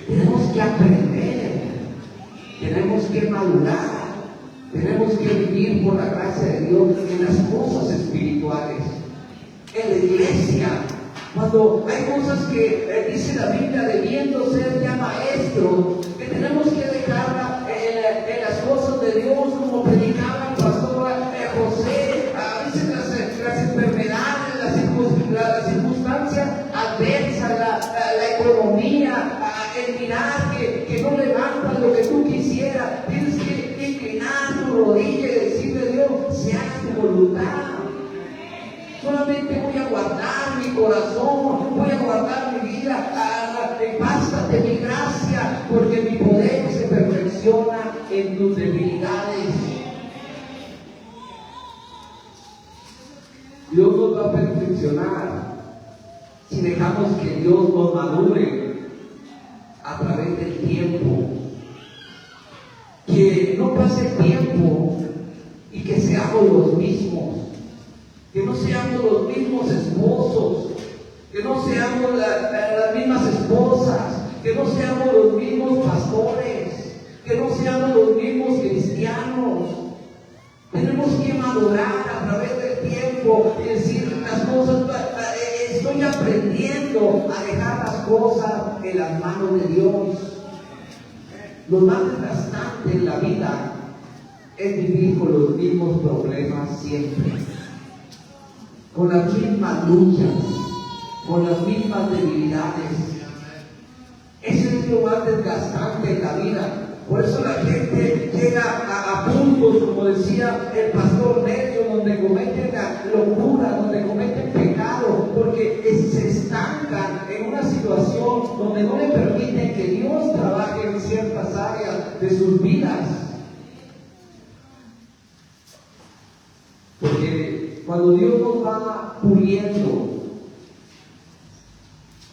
Tenemos que aprender, tenemos que madurar, tenemos que vivir por la gracia de Dios en las cosas espirituales. En la iglesia, cuando hay cosas que dice la Biblia, debiendo ser ya maestros, que tenemos que dejarla en las cosas de Dios, como predicaba el pastor José. A veces las enfermedades, las circunstancias adversas, la economía, el mirar que no levantas lo que tú quisieras, tienes que inclinar tu rodilla y decirle a Dios, se haga tu voluntad. Solamente voy a guardar mi corazón, voy a guardar mi vida, bástate mi gracia, porque mi poder se perfecciona en tus debilidades. Dios nos va a perfeccionar si dejamos que Dios nos madure a través del tiempo. Que no pase el tiempo y que seamos los mismos. Que no seamos los mismos esposos. Que no seamos las mismas esposas. Que no seamos los mismos pastores. Que no seamos los mismos cristianos. Tenemos que madurar a través del tiempo y decir las cosas, estoy aprendiendo a dejar las cosas en las manos de Dios. Lo más desgastante en la vida es vivir con los mismos problemas siempre, con las mismas luchas, con las mismas debilidades. Eso es lo más desgastante en la vida. Por eso la gente llega a puntos, como decía el pastor Nelson, donde cometen la locura, donde cometen pecado, porque se estancan en una situación donde no le permiten que Dios trabaje en ciertas áreas de sus vidas. Porque cuando Dios nos va puliendo,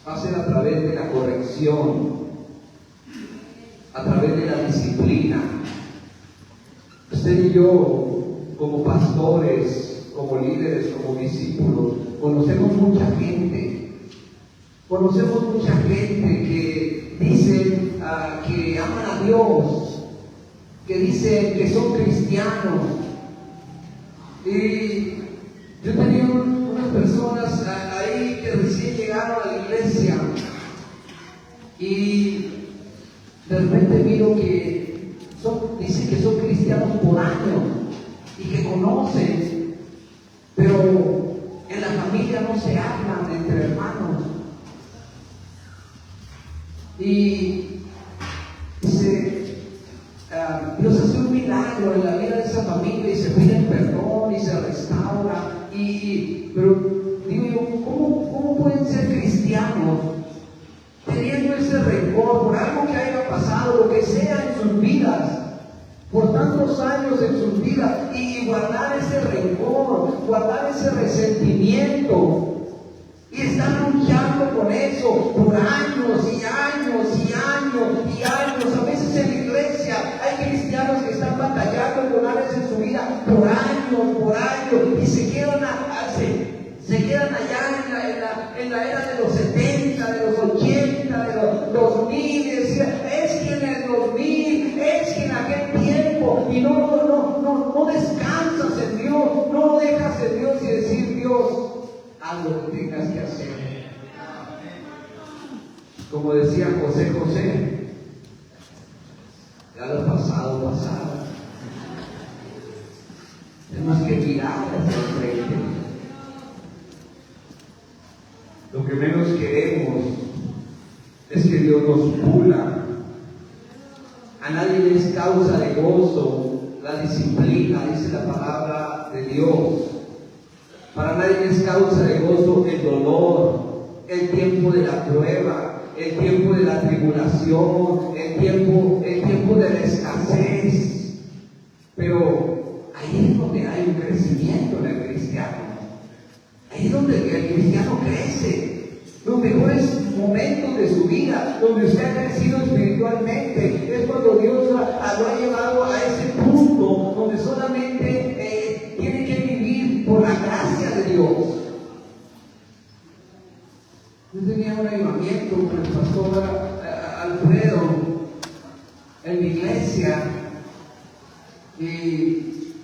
va a ser a través de la corrección, a través de la disciplina. Usted y yo, como pastores, como líderes, como discípulos, conocemos mucha gente. Conocemos mucha gente que dicen que aman a Dios, que dicen que son cristianos. Y yo tenía unas personas ahí que recién llegaron a la iglesia y de repente miro que dicen que son cristianos por años y que conocen, pero en la familia no se hablan entre hermanos. Y dice, Dios hace un milagro en la vida de esa familia y se piden perdón y se restaura. Pero digo yo, ¿cómo pueden ser cristianos teniendo ese rencor por algo que haya pasado, lo que sea en sus vidas, por tantos años en sus vidas, y guardar ese rencor, guardar ese resentimiento, y están luchando con eso por años y años y años y años? A veces en la iglesia hay cristianos que están batallando con áreas en su vida por años, y se quedan allá en la era de los 70, de los 80, de los 2000, y decían, es que en el 2000, es que en aquel tiempo, y no descansas en Dios, no dejas en Dios y decir, Dios, haz lo que tengas que hacer. Como decía José, ya lo pasado. Tenemos que mirar hacia el frente. Lo que menos queremos es que Dios nos pula. A nadie le es causa de gozo la disciplina, dice la palabra de Dios. Para nadie es causa de gozo el dolor, el tiempo de la prueba, el tiempo de la tribulación, el tiempo de la escasez. Pero ahí es donde hay un crecimiento en el cristiano. Ahí es donde el cristiano crece. Los mejores momentos de su vida, donde usted ha crecido espiritualmente, es cuando Dios lo ha llevado a ese punto donde solamente tiene que vivir por la gracia de Dios. Yo tenía un avivamiento con el pastor Alfredo en mi iglesia, y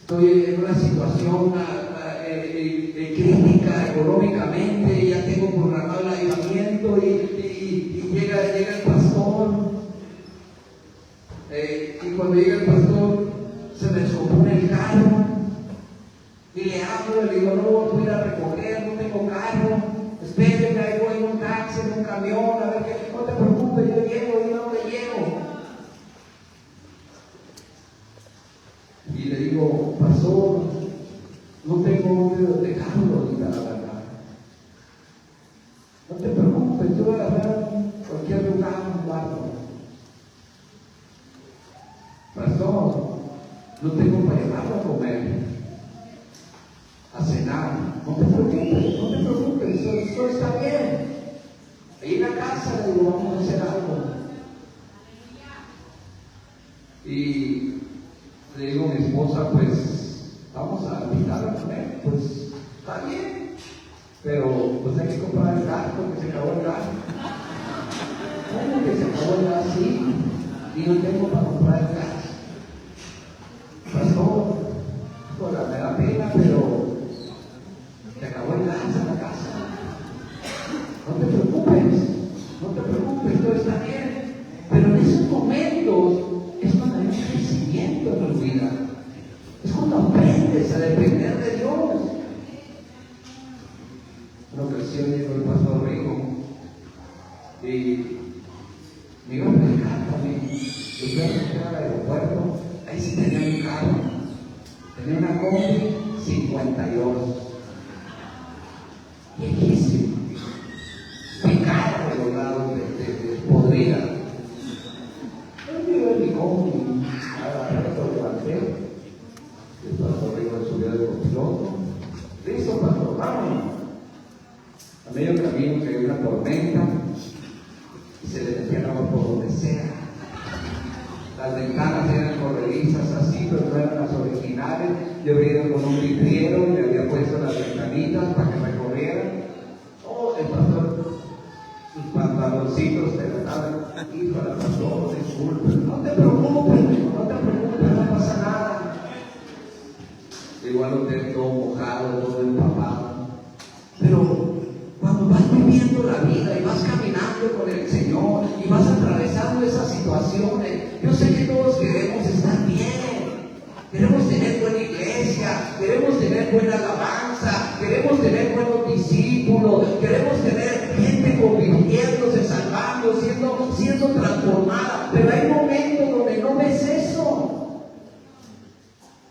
estoy en una situación crítica económicamente, ya tengo programado el avivamiento y llega el pastor, y cuando llega el pastor se me descompone el carro y le hablo, le digo, no voy a ir a recoger, no tengo carro, espérenme, ahí voy en un taxi, en un camión, a ver qué, no te preocupes, yo llego, yo no te llego. Y le digo, pastor, no tengo dónde dejarlo ahorita, la verdad. No te preocupes, yo voy a agarrar cualquier lugar, un barco. Pastor, no tengo para llevarlo a comer, a cenar. no te preocupes, eso está bien. Ahí en la casa le digo, vamos a hacer algo. Y le digo a mi esposa, pues vamos a invitarla a comer, pues está bien, pero pues hay que comprar el gas porque se acabó el gas. ¿Cómo que se acabó el gas? Sí, y no tengo para comprar el gas. Pastor, pues me da pena, pero se acabó el gas en la casa. No te preocupes, todo está bien. Pero en esos momentos es cuando hay un crecimiento en tu vida. Es cuando aprendes a depender de Dios. Una ocasión llegó el pastor Rico y me iba a predicar también. Yo fui a llegar al aeropuerto, ahí sí tenía un carro, tenía una Kombi 52, viejísima, picada de los lados, podrida. Yo llegué en mi Kombi, a la lo levanté, el pastor Rico subió del copiloto. Listo, pastor, vámonos. A medio camino cayó una tormenta y se le metía el agua por donde sea. Las ventanas eran corredizas así, pero no eran las originales. Yo había ido con un vidriero y le había puesto las ventanitas para que recorrieran. Oh, el pastor, sus pantaloncitos te trataban. Híjole, pastor, disculpe. No te preocupes, no pasa nada. Llegó al hotel todo mojado, todo empapado. Pero cuando vas viviendo la vida y vas caminando con el Señor y vas atravesando esas situaciones, yo sé que todos queremos estar bien, queremos tener buena iglesia, queremos tener buena alabanza, queremos tener buenos discípulos, queremos tener gente convirtiéndose, salvando, siendo transformada, pero hay momentos donde no ves eso,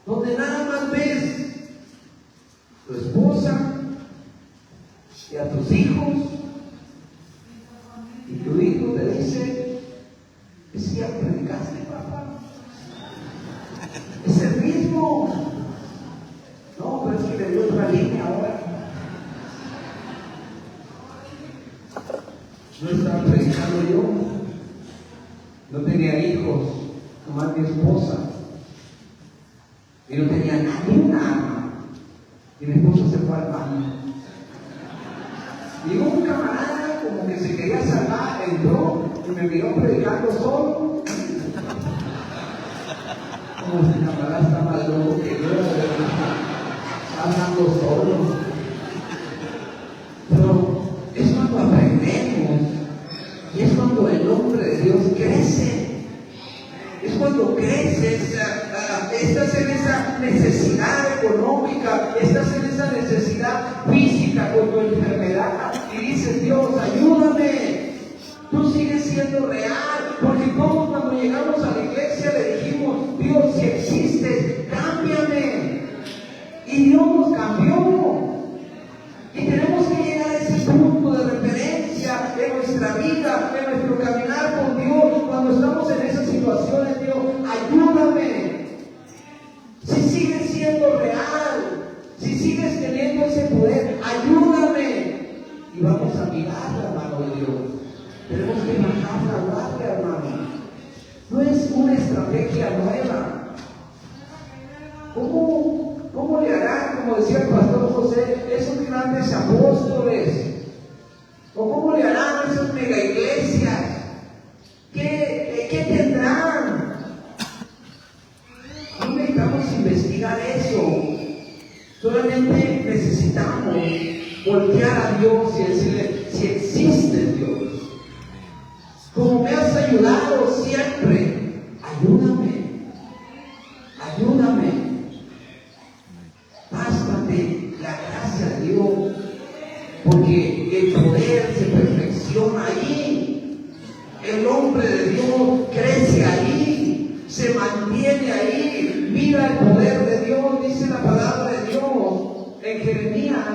donde nada más ves tu esposa y a tus hijos, y tu hijo te dice, es que ya predicaste, papá, es el mismo. No, pero es que le dio otra línea ahora. No estaba predicando yo, no tenía hijos, nomás mi esposa, y no tenía nadie, una, y mi esposa se fue al baño. Llegó un camarada como que se quería salvar, entró y me miró predicando solo. Como este camarada está más loco que yo, está hablando solo. Pero es cuando aprendemos y es cuando el nombre de Dios crece. Es cuando creces, estás en esa necesidad económica, estás en esa necesidad física con tu enfermedad y dices, Dios, ayúdame. Tú sigues siendo real, porque todos cuando llegamos a la iglesia le dijimos, Dios, si existes, cámbiame. Y Dios nos cambió. Y tenemos que llegar a ese punto de referencia en nuestra vida, en nuestro caminar con Dios. Cuando estamos en esas situaciones, Dios, ayúdame. Si sigues siendo real, si sigues teniendo ese poder, ayúdame. Y vamos a mirar la mano de Dios. Tenemos que bajar la guardia, hermano. No es una estrategia nueva. ¿Cómo le harán, como decía el pastor José, esos grandes apóstoles? ¿O cómo le harán esas mega iglesias? ¿Qué tendrán? No necesitamos investigar eso. Solamente necesitamos voltear a Dios y decirle, si existe Dios, como me has ayudado siempre, ayúdame. Bástate la gracia de Dios, porque el poder se perfecciona ahí, el nombre de Dios crece ahí, se mantiene ahí. Mira el poder de Dios, dice la palabra de Dios en Jeremías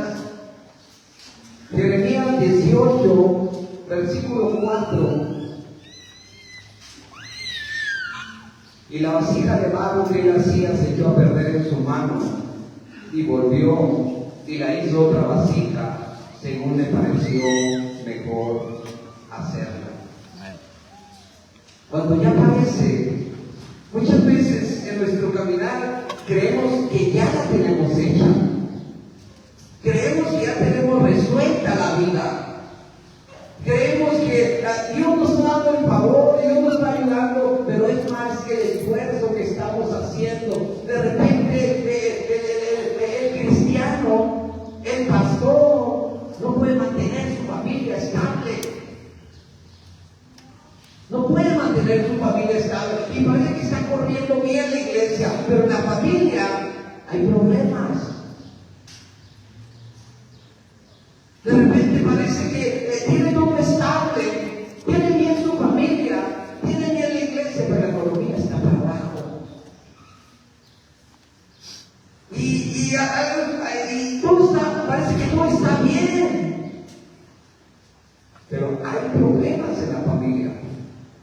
18, versículo 4. Y la vasija de barro que él hacía se echó a perder en su mano y volvió y la hizo otra vasija según le pareció mejor hacerla. Cuando ya parece, muchas veces en nuestro caminar creemos que ya la tenemos hecha, creemos que ya tenemos resuelta la vida. Creemos que Dios nos está dando el favor, Dios nos está ayudando, pero es más que el esfuerzo que estamos haciendo. De repente el cristiano, el pastor, no puede mantener su familia estable. No puede mantener su familia estable. Y parece que está corriendo bien la iglesia, pero en la familia hay problemas. De repente parece que tiene todo estable, tiene bien su familia, tiene bien la iglesia, pero la economía está para abajo. Y todo está, parece que todo está bien. Pero hay problemas en la familia.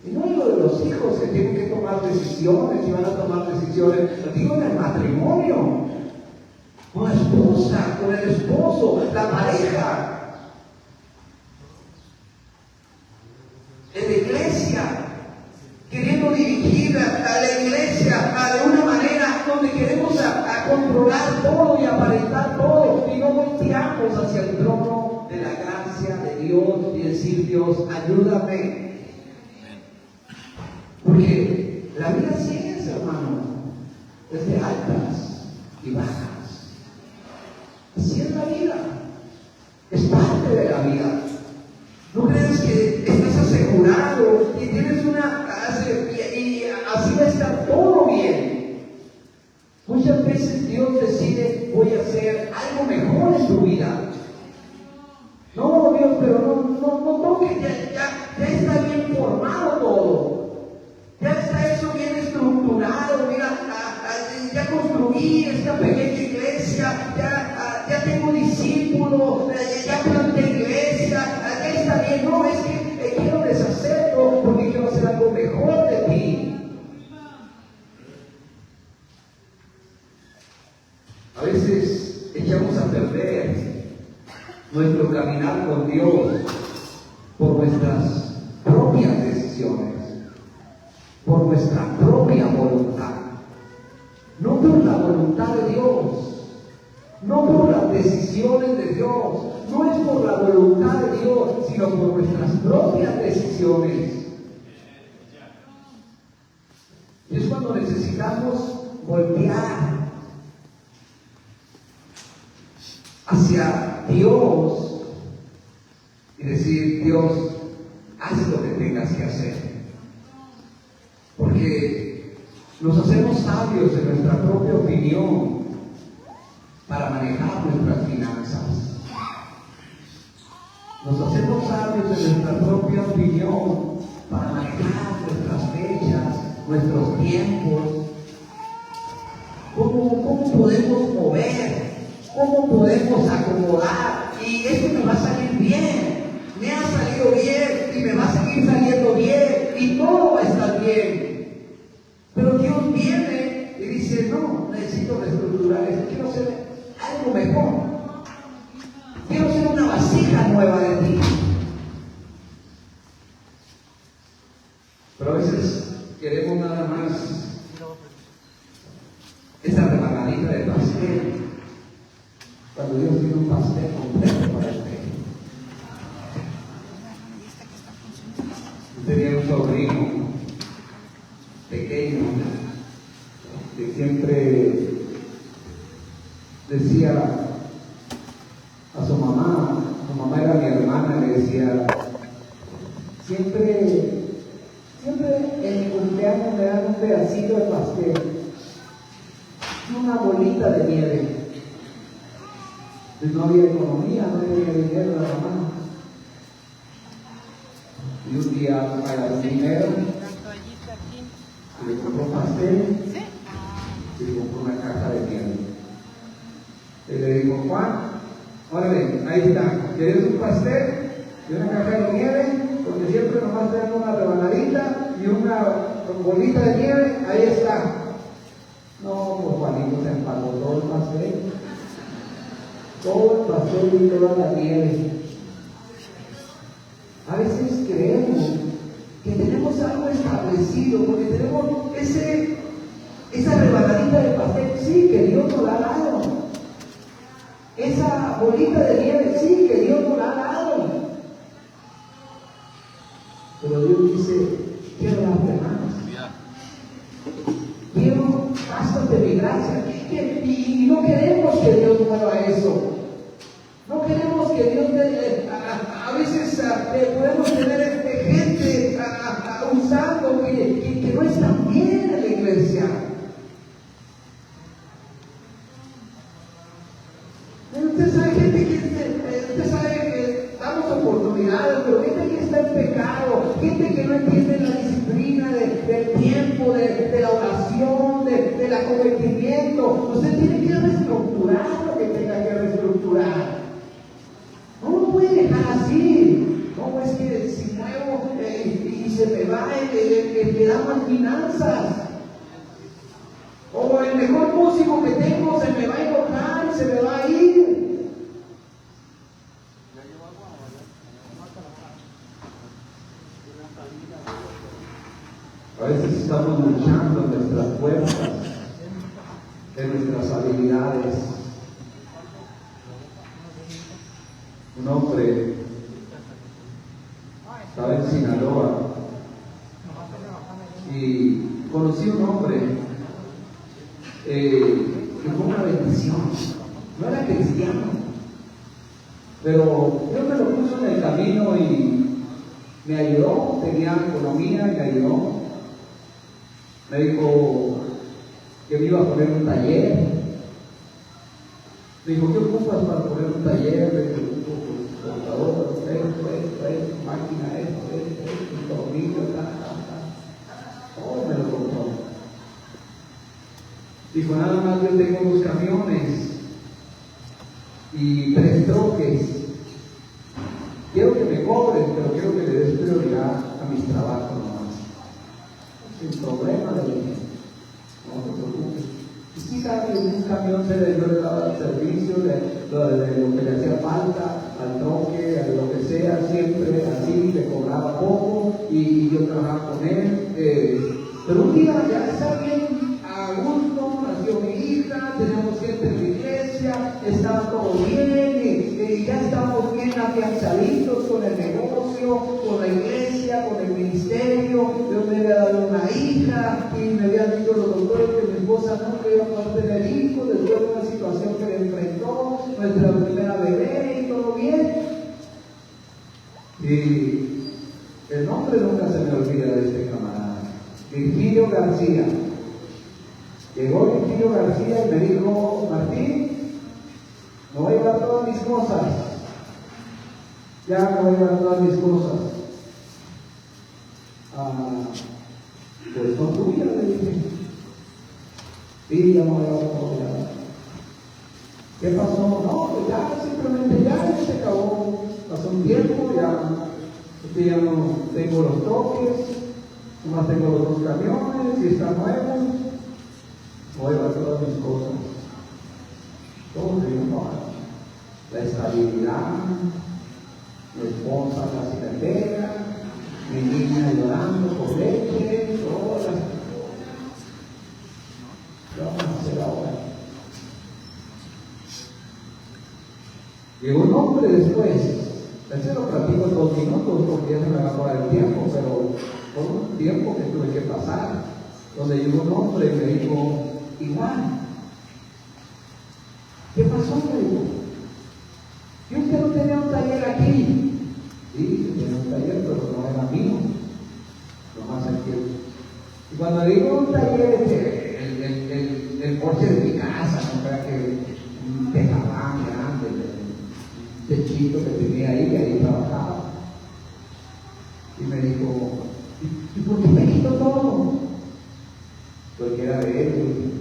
Y no digo de los hijos que tienen que tomar decisiones y van a tomar decisiones, lo digo en el matrimonio. Con la esposa, con el esposo, la pareja. En la iglesia, queriendo dirigir a la iglesia de una manera donde queremos controlar todo y aparentar todo y no volteamos hacia el trono de la gracia de Dios y decir: Dios, ayúdame. Porque la vida sí es, hermano, es de altas y bajas. Así es la vida, es parte de la vida. No creas que estás asegurado y tienes y así va a estar todo bien. Muchas veces Dios decide: voy a hacer algo mejor en tu vida. No, Dios, pero no, que ya está bien formado todo. Ya está eso bien estructurado. Mira, ya construí esta pequeña iglesia, ya tengo discípulos, ya planté iglesia, ya está bien. No, es que quiero deshacerlo porque quiero hacer algo mejor de ti. A veces echamos a perder nuestro caminar con Dios por nuestras propias decisiones, por nuestra propia voluntad, no por la voluntad de Dios, no por las decisiones de Dios, no es por la voluntad de Dios, sino por nuestras propias decisiones. Y es cuando necesitamos voltear hacia Dios y decir: Dios, haz lo que tengas que hacer. Porque nos hacemos sabios en nuestra propia opinión para manejar nuestras finanzas. Nos hacemos sabios en nuestra propia opinión para manejar nuestras fechas, nuestros tiempos. ¿Cómo podemos mover? ¿Cómo podemos acomodar? Y esto me va a salir bien. Me ha salido bien y me va a seguir saliendo bien y todo va a estar bien. Pero Dios viene y dice: no, necesito reestructurar esto, quiero hacer algo mejor, quiero ser una vasija nueva de ti. Pero a veces queremos nada más esa rebanadita de pastel, cuando Dios tiene un pastel completo para usted. Tenía un sobrino pequeño que siempre decía a su mamá era mi hermana, le decía: siempre en mi cumpleaños me dan un pedacito de pastel, una bolita de nieve. Pues no había economía, no había dinero de la mamá. Y un día pagaron dinero y le compró pastel y le compró una caja de nieve. Y le dijo: Juan, órale, ahí está, ¿quieres un pastel y una caja de nieve? Porque siempre nomás te dan una rebanadita y una bolita de nieve, ahí está. No, pues Juanito se empaló todo el pastel. todo el pastor y toda la nieve. A veces creemos que tenemos algo establecido, porque tenemos esa rebanadita de pastel, sí, que Dios nos la ha dado. Esa bolita de nieve, sí, que Dios nos la ha dado. Pero Dios dice, quiero darte más. Quiero, bástate mi gracia. Y no queremos que Dios mueva eso. No queremos que Dios a veces podemos tener gente usando que no están bien en la iglesia. Usted sabe gente usted sabe que damos oportunidades, pero gente que está en pecado, gente que no entiende la disciplina del tiempo, de la oración, del acometimiento. Usted tiene que reestructurar lo que tenga que reestructurar. No lo puede dejar así. No, es que si muevo y se me va, me da más finanzas. O el mejor músico que tengo se me va a enojar y se me va a ir. A veces estamos luchando en nuestras fuerzas, en nuestras habilidades. Un hombre estaba en Sinaloa y conocí un hombre que fue una bendición. No era cristiano, pero Dios me lo puso en el camino y me ayudó. Tenía economía y me ayudó. Me dijo que me iba a poner un taller. Me dijo, ¿qué ocupas para poner un taller? Le dije, computador, esto, máquina, esto, tornillo, todo me lo compró. Dijo, nada más yo tengo 2 camiones y 3 troques. Quiero que me cobren, pero quiero que le des prioridad a mis trabajos nomás. Sin problema, le dije, no te preocupes. Y sí, sabe que un camión yo le daba el servicio de lo que le hacía falta, al troque, a lo que sea, siempre así, le cobraba poco y yo trabajaba con él. Pero un día ya está bien a gusto, nació mi hija, tenemos gente en la iglesia, estaba todo bien y ya estamos bien afianzaditos con el negocio, con la iglesia, con el ministerio. Dios me había dado una hija y me habían dicho los doctores que mi esposa nunca iba a poder tener hijos después de una situación que le enfrentó, nuestra primera bebé y todo bien. Y el nombre nunca se me olvida de este camarada, Virgilio García. Llegó Virgilio García y me dijo, Martín, me voy a llevar todas mis cosas. Ya me voy a llevar todas mis cosas. Pues no tuviera, le dije. Sí, ya me voy a llevar todo. Ya. ¿Qué pasó? No, pues ya, simplemente ya se acabó. Pasó un tiempo, ya no tengo los toques, nomás tengo los 2 camiones y están nuevos. Voy a llevar todas mis cosas. Todo triunfa. La estabilidad, mi esposa casi me pega, mi niña llorando por leche, todas las cosas. ¿Qué vamos a hacer ahora? Llegó un hombre después, ese lo platico en 2 minutos porque ya se me va a acabar el tiempo, pero por un tiempo que tuve que pasar, donde llegó un hombre y me dijo, igual, ¿qué pasó? Me dijo, ¿y usted no tenía un taller aquí? Sí, tenía un taller, pero no era mío, nomás aquí. Y cuando digo un taller, el porche de mi casa, no era que un tejabán grande, un techito que tenía ahí, que ahí trabajaba. Y me dijo, ¿y por qué me quitó todo? Porque era de él.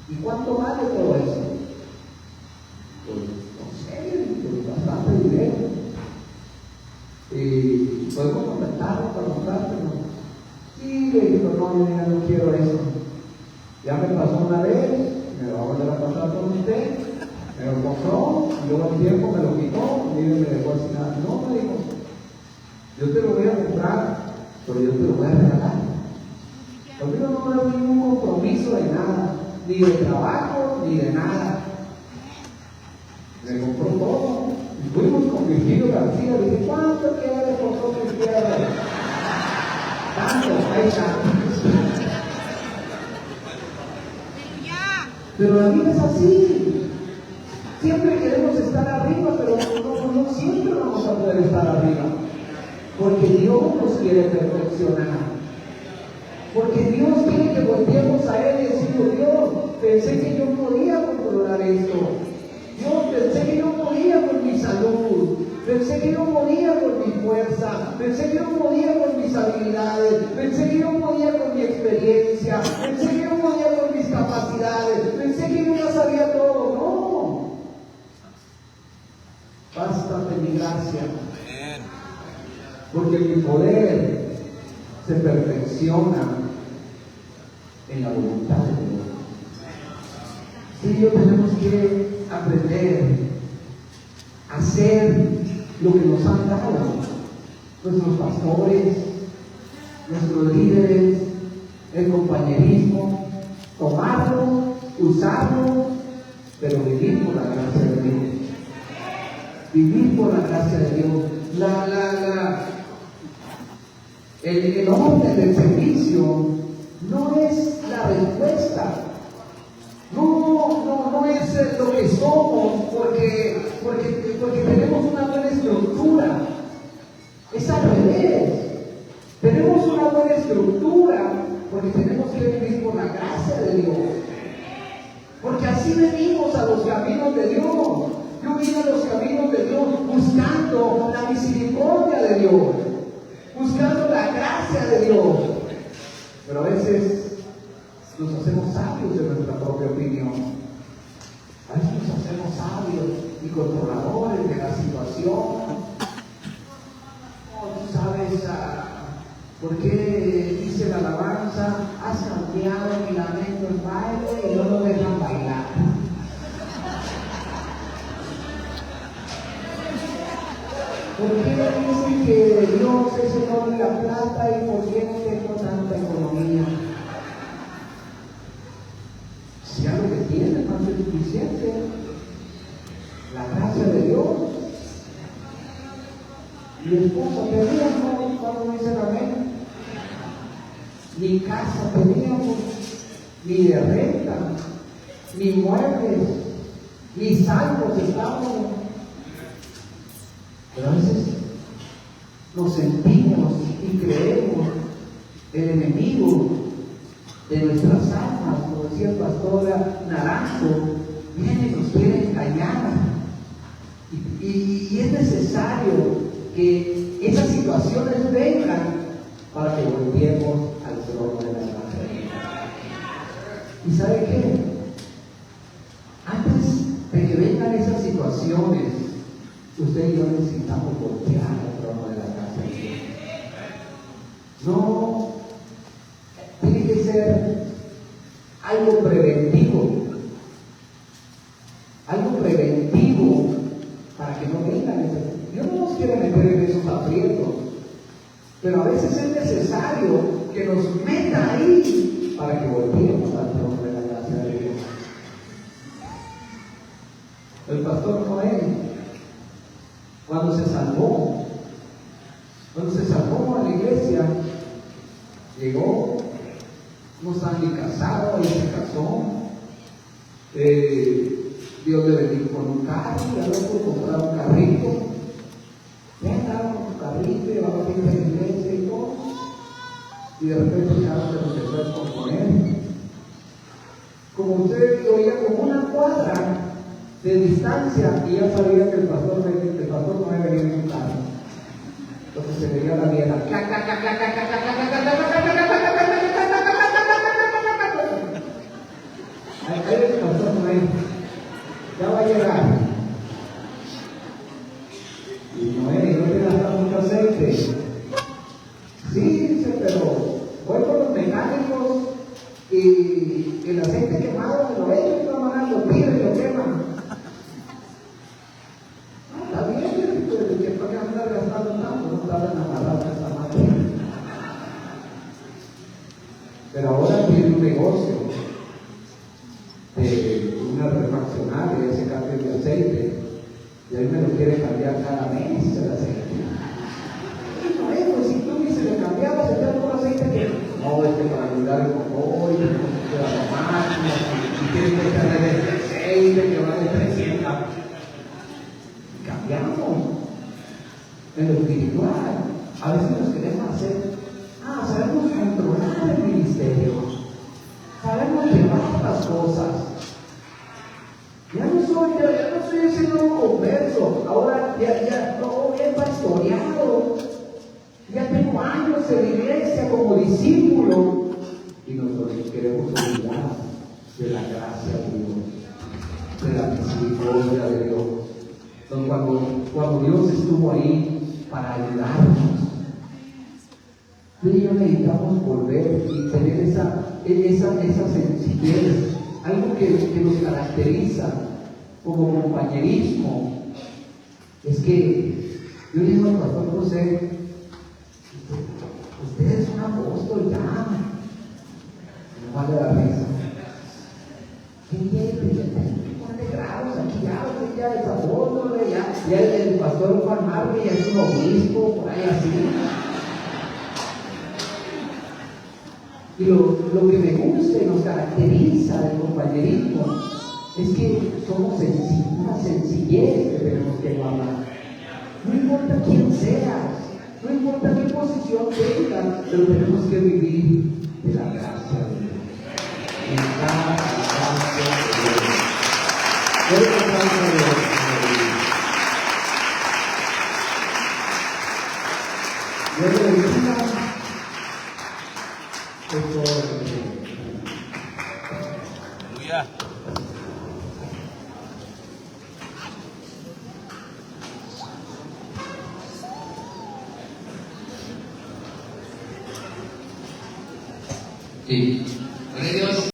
¿Y cuánto vale todo eso? Pues no sé, pues bastante dinero. Y podemos comentarlo para mostrártelo. Sí, le dije, no, yo ya no quiero eso. Ya me pasó una vez, me lo va a volver a pasar con usted. Me lo compró, y luego al tiempo me lo quitó, y me dejó así nada. No, me dijo, yo te lo voy a comprar, pero yo te lo voy a regalar. Conmigo no me doy ningún compromiso de nada, ni de trabajo, ni de nada. Me compró todo. Y fuimos con Virgilio García, le dije, ¿cuánto quieres por todo que quieres? Tanto, ahí está. Pero la vida es así. Siempre queremos estar arriba, pero no siempre vamos a poder estar arriba. Porque Dios nos quiere perfeccionar. Porque Dios quiere que volteemos a Él y decimos, Dios, pensé que yo podía controlar esto. Dios, pensé que yo podía con mi salud. Pensé que yo podía con mi fuerza. Pensé que yo podía con mis habilidades. Pensé que yo podía con mi experiencia. Pensé que yo podía con mis capacidades. Pensé que yo ya sabía todo. No. Bástate mi gracia. Porque mi poder se perfecciona en la voluntad de Dios. Tú y yo tenemos que aprender a hacer lo que nos han dado nuestros pastores, nuestros líderes, el compañerismo, tomarlo, usarlo, pero vivir por la gracia de Dios. Vivir por la gracia de Dios. El orden del servicio no es la respuesta. No es lo que somos porque tenemos una buena estructura. Es al revés. Tenemos una buena estructura porque tenemos que vivir por la gracia de Dios. Porque así venimos a los caminos de Dios. Yo vine a los caminos de Dios buscando la misericordia de Dios, buscando la gracia de Dios. Pero a veces nos hacemos sabios de nuestra propia opinión. A veces nos hacemos sabios y controladores de la situación. Tú sabes por qué dice la alabanza, has cambiado mi lamento en baile y no lo dejan bailar. ¿Por qué dicen que Dios es el oro y la plata y por qué no tengo tanta economía? Si algo que tiene no es suficiente, la gracia de Dios. Mi esposa teníamos, cuando dicen amén, ni casa teníamos, ni de renta, ni muebles, ni salvos estábamos. Pero a veces nos sentimos y creemos el enemigo de nuestras almas, como decía el pastor Naranjo, viene y nos quiere engañar. Y es necesario que esas situaciones vengan para que volviemos al trono de la gracia. ¿Y sabe qué? Antes de que vengan esas situaciones, usted y yo necesitamos voltear al trono de la gracia de Dios. No, tiene que ser algo preventivo. Algo preventivo para que no vengan esas. Dios no nos quiere meter en esos aprietos, pero a veces es necesario que nos meta ahí para que volvamos al trono de la gracia de Dios. El pastor Noé, cuando se salvó a la iglesia, llegó, no estaba ni casado, y se casó. Dios le bendijo con un carro, y al otro comprar un carrito. Ya andaba con su carrito, llevaba a la iglesia y todo. Y de repente el carro se lo empezó a descomponer. Como usted lo oía, como una cuadra de distancia, y ya sabía que el pastor no venía en su carro. Entonces se veía la vieja. Ahí el pastor Noé. Ya va a llegar. Y Noé, no te gasta mucho aceite. Sí, dice, pero voy con los mecánicos y el aceite quemado me lo echo y lo tiran y lo queman. tiene un negocio de una refaccionaria, ese cambio de aceite, y él me lo quiere cambiar cada mes el aceite. Y no, pues si tú ni se le cambiabas, se te da un aceite que no, para ayudar el motor, y que la máquina, y tienes que echarle de aceite que vale 300. Cambiamos en lo espiritual. A veces nos queremos hacer, sabemos controlar el ministerio, sabemos llevar las cosas. Ya no soy ese nuevo converso, ahora ya no he pastoreado, ya tengo años en la iglesia como discípulo, y nosotros queremos olvidar de la gracia de Dios, de la misericordia de Dios. Entonces, cuando Dios estuvo ahí para ayudarnos, tú y yo necesitamos volver y tener esa sencillez, algo que nos caracteriza como compañerismo. Es que yo le digo al pastor José, usted es un apóstol ya, no vale la risa. ¿Qué quiere? Grados aquí ya es apóstol, ya el pastor Juan Marque ya es un obispo, por ahí así. Y lo que me gusta y nos caracteriza del compañerismo es que somos una sencillez que tenemos que guardar. No importa quién seas, no importa qué posición tengas, pero tenemos que vivir de la gracia de Dios. En cada gracia de Dios. Dios le bendiga. Aleluya. Sí.